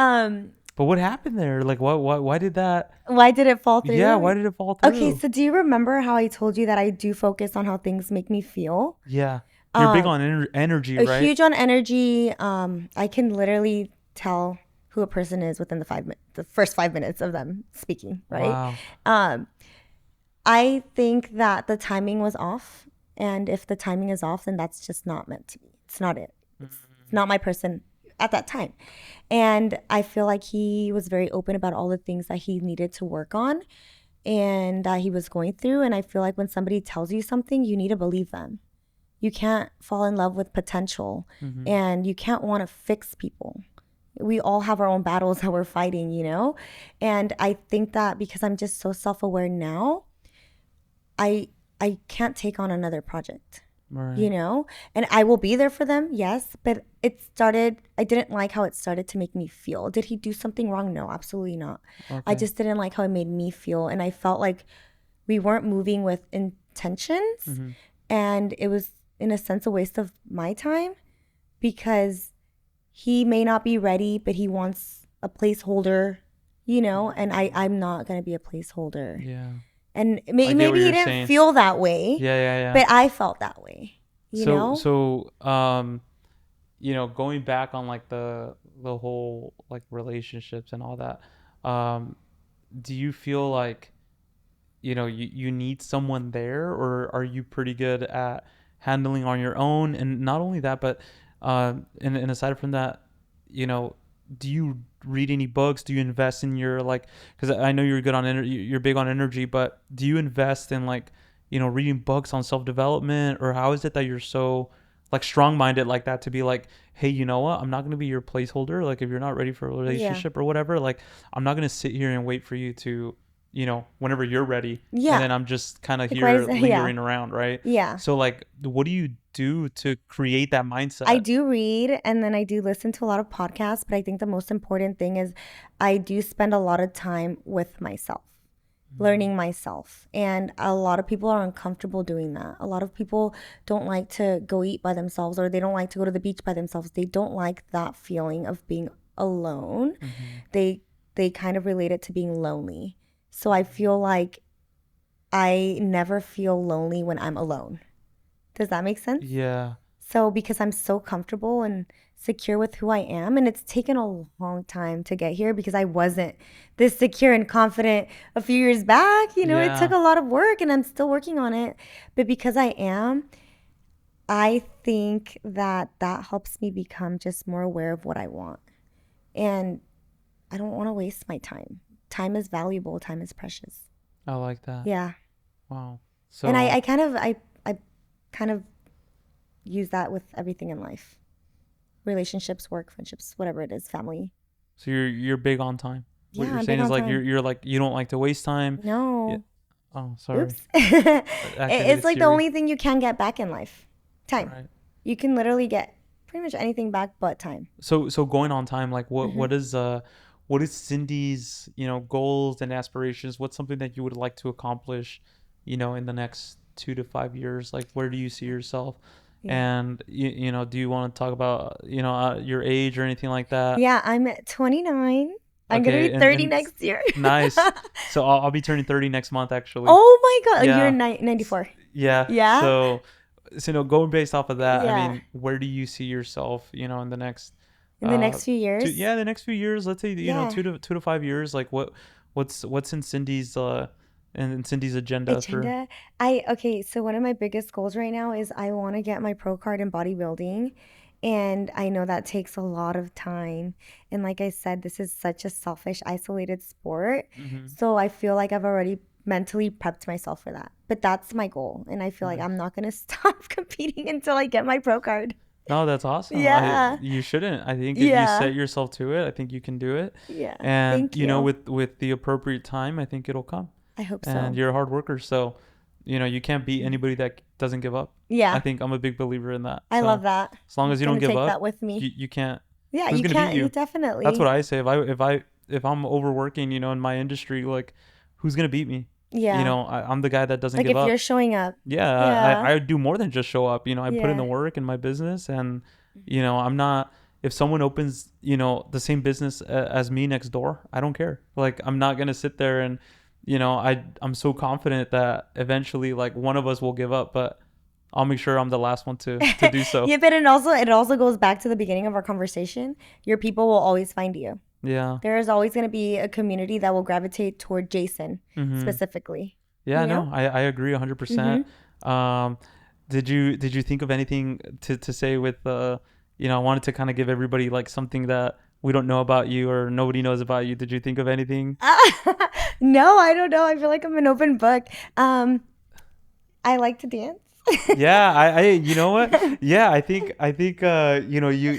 But what happened there? Like, why did that? why did it fall Yeah, through? why did it fall Okay, through? so do you remember how I told you that I do focus on how things make me feel? Yeah. You're big Um, on energy, a right? huge on energy. I can literally tell who a person is within the first 5 minutes of them speaking, right? Wow. Um, I think that the timing was off, and if the timing is off, then that's just not meant to be. It's not it. It's not my person at that time. And I feel like he was very open about all the things that he needed to work on and that he was going through. And I feel like when somebody tells you something, you need to believe them. You can't fall in love with potential, Mm-hmm. and you can't want to fix people. We all have our own battles that we're fighting. And I think that because I'm just so self-aware now, I I can't take on another project, you Right. know? And I will be there for them, yes, but I didn't like how it started to make me feel. Did he do something wrong? No, absolutely not. I Okay. just didn't like how it made me feel, and I felt like we weren't moving with intentions, Mm-hmm. and it was in a sense a waste of my time because he may not be ready, but he wants a placeholder, and I'm not going to be a placeholder. Yeah. And I get what maybe he you're didn't saying. feel that way, Yeah, yeah, yeah. but I felt that way, you So, know? going back on like the whole like relationships and all that, do you feel like you need someone there, or are you pretty good at handling on your own? And not only that, but and aside from that, you know do you read any books? Do you invest in your like, because I know you're good on energy, you're big on energy, but do you invest in like reading books on self-development? Or how is it that you're so like strong-minded like that, to be like, hey, you know what, I'm not going to be your placeholder. Like if you're not ready for a Yeah. relationship or whatever, like I'm not going to sit here and wait for you to whenever you're ready, and Yeah. then I'm just kind of Like, why here does yeah. lingering around, right? Yeah. So like, what do you do to create that I mindset? do read and then I do listen to a lot of podcasts, but I think the most important thing is I do spend a lot of time with myself, Mm, learning myself. And a lot of people are uncomfortable doing that. A lot of people don't like to go eat by themselves, or they don't like to go to the beach by themselves. They don't like that feeling of being alone. mhm, They they kind of relate it to being lonely. So I feel like I never feel lonely when I'm alone. Does that make sense? yeah. So because I'm so comfortable and secure with who I am, and it's taken a long time to get here because I wasn't this secure and confident a few years back. It took Yeah. a lot of work and I'm still working on it. But because I am, I think that that helps me become just more aware of what I want. And I don't want to waste my time. Time is valuable, time is precious. I like that. Yeah. Wow. And I, So I kind of I kind of use that with everything in life. Relationships, work, friendships, whatever it is, family. you're big on time. What Yeah, you're I'm big saying is on like, you're time. you're like, you don't like to waste time. Yeah. No. Oh, sorry. Oops. Activated It's like the Siri. only thing you can get back in life. Time. Right. You can literally get pretty much anything back but time. So going on time, like Hmm. what is Cindy's, goals and aspirations? What's something that you would like to accomplish, in the next 2 to 5 years? Like, where do you see yourself? Yeah. And do you want to talk about, your age or anything like that? Yeah, I'm at 29. I'm gonna be Okay, and 30 next year. nice. So I'll be turning 30 next month, actually. Oh my God. You're Yeah. 94. Yeah. Yeah? So going based off of that, I Yeah. mean, where do you see yourself, in the next In the uh next few years? the next few years, let's say, Yeah. 2 to 5 years, like what's in Cindy's in Cindy's agenda for. Agenda. Okay, so one of my biggest goals right now is I want to get my pro card in bodybuilding. And I know that takes a lot of time. And like I said, this is such a selfish, isolated sport. Hmm. So I feel like I've already mentally prepped myself for that. But that's my goal. And I feel like I'm Nice. not going to stop competing until I get my pro card. No, that's awesome. I Yeah. You shouldn't. I think if you Yeah. set yourself to it, I think you can do it. Yeah. And Thank you. with the appropriate time, I think it'll come. I hope And so. you're a hard worker, so you can't beat anybody that doesn't give up. I Yeah. think I'm a big believer in that. I love So that. as long I'm as you don't going to give take that up, with me. you can't. Yeah, Who's you gonna beat can't. You you? That's what definitely. I say. If I'm overworking, in my industry, like, who's gonna beat me? Yeah. I'm the guy that doesn't Like give if you're up. showing up. Yeah, Yeah. I do more than just show up. I put in the Yeah. work in my business, and I'm not. If someone opens, the same business as me next door, I don't care. Like, I'm not gonna sit there and, I'm so confident that eventually, like, one of us will give up, but I'll make sure I'm the last one to do so. Yeah, but it also goes back to the beginning of our conversation. Your people will always find you. Yeah. There is always going to be a community that will gravitate toward Jason Mhm. specifically. Yeah, You no, know? I agree 100%. Mm-hmm. Um, did you think of anything to say with I wanted to kind of give everybody like something that we don't know about you or nobody knows about you. Did you think of anything? No, I don't know. I feel like I'm an open book. Um, I like to dance. Yeah, you know what? Yeah, I think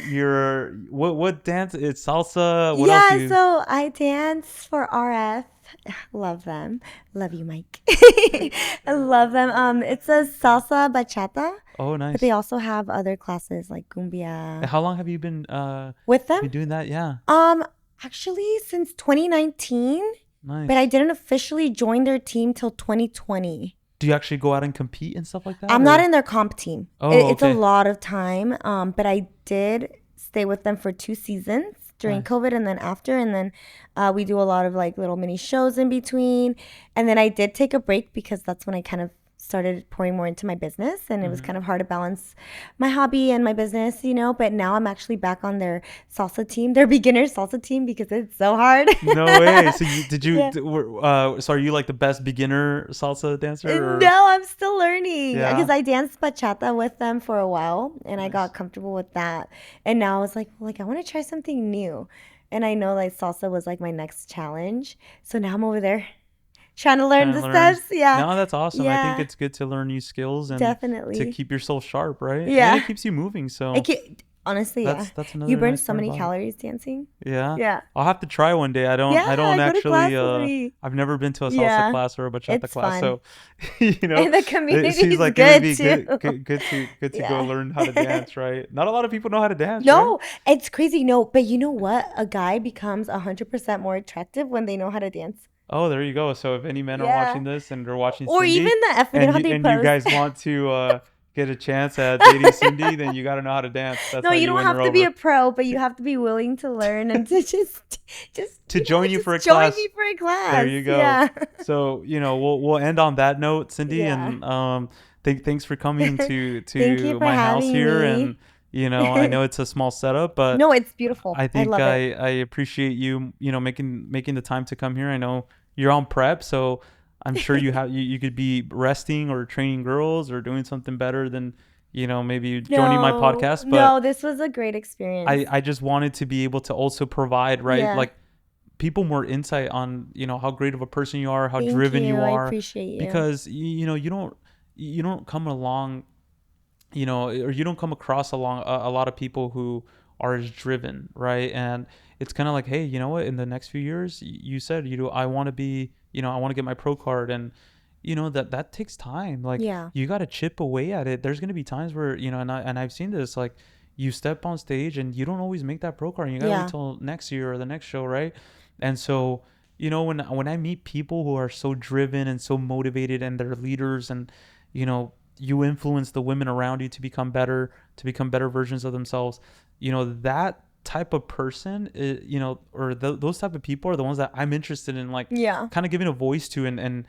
you're what dance? It's salsa. What else Yeah, you? so I dance for RF. Love them. Love you, Mike. I love them. It's a salsa bachata, Oh, but they nice. also have other classes like cumbia How long have you with them. been doing that? Yeah, Um, Actually since 2019, but I nice. didn't officially join their team till 2020. Do you actually go out and compete and stuff like that, I'm not or? in their comp team. Oh, It's a okay. lot of time, but I did stay with them for 2 seasons during Nice. COVID and then after. And then we do a lot of like little mini shows in between. And then I did take a break because that's when I kind of started pouring more into my business. And it was Hmm. kind of hard to balance my hobby and my business. But now I'm actually back on their salsa team, their beginner salsa team, because it's so hard. No way. So you did you Yeah. d- were, so are you like the best beginner salsa dancer or? No, I'm still learning Yeah. because I danced bachata with them for a while and I got Nice. comfortable with that. And now I was like I want to try something new. And I know like salsa was like my next challenge. So now I'm over there trying to learn Trying to the learn. steps. Yeah. No, that's awesome. I think Yeah, it's good to learn new skills and to definitely. keep yourself sharp, right? And it Yeah. keeps you moving. It So can, honestly, yeah. that's You another burn nice so part many about it. calories dancing. Yeah. Yeah. I'll have to try one day. I don't Yeah, go to actually class with me. I've never been to a salsa Yeah. class or a bachata It's class. fun. So, you know, And the it community seems is like it would good be too. good to go Yeah. learn how to dance, right? Not a lot of people know how to dance, right? No, it's crazy. No, but you know what? A guy becomes 100% more attractive when they know how to dance. Oh, there you go. So if any men are Yeah. watching this and they're watching Or even Cindy you know and how you they and you pose. guys want to get a chance at dating Cindy, then you got to know how to dance. That's No, how you you don't win her have to be a over. pro, but you have to be willing to learn and to just, To join you for a just join class. me for a There class. you go. Yeah. So, we'll end on that note, Cindy, Yeah. and thanks for coming Thank you to for my house having here, and me. I know it's a small setup, but No, it's beautiful. I I think love it. I appreciate you, making the time to come here. I know you're on prep, so I'm sure you could be resting or training girls or doing something better than, maybe joining my No, podcast, but no, this was a great experience. I just wanted to be able to also provide, right? Yeah. Like, people more insight on, how great of a person you are, how Thank driven you. you I are, appreciate you. because you don't come along, or you don't come across along a lot of people who are as driven, right? And it's kind of like, hey, you know what? In the next few years, you said, I want to be, I want to get my pro card, and that takes time. Like, Yeah. you got to chip away at it. There's going to be times where, and I've seen this, like, you step on stage and you don't always make that pro card, and you got to wait Yeah. till next year or the next show, right? And so, when I meet people who are so driven and so motivated and they're leaders, and you influence the women around you to become better versions of themselves, that type of person, or those type of people are the ones that I'm interested in, like, Yeah. kind of giving a voice to, and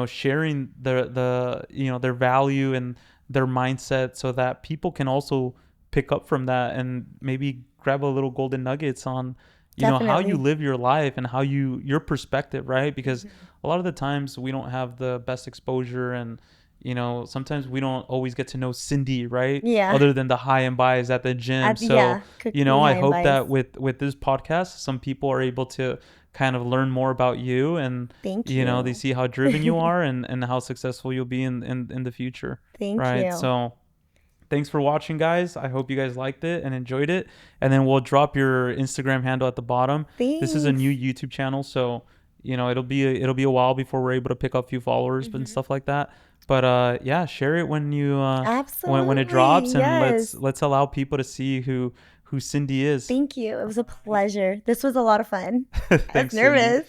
sharing their value and their mindset, so that people can also pick up from that and maybe grab a little golden nuggets on how you Definitely. live your life and how your perspective, right? Because Mhm. a lot of the times we don't have the best exposure, and sometimes we don't always get to know Cindy, right? Yeah. Other than the high and buys at the gym. So, Yeah. Cookie I high and hope buys. that with this podcast, some people are able to kind of learn more about you, and Thank they you. see how driven you are, and how successful you'll be in the future, Thank right? you. So, thanks for watching, guys. I hope you guys liked it and enjoyed it. And then we'll drop your Instagram handle at the bottom. This is a Thanks. new YouTube channel, so it'll be a while before we're able to pick up a few followers and Hmm. stuff like that. But yeah, share it when you when it Absolutely. drops, and Yes. let's allow people to see who Cindy is. Thank you. It was a pleasure. This was a lot of fun. I was Thanks, Cindy. nervous.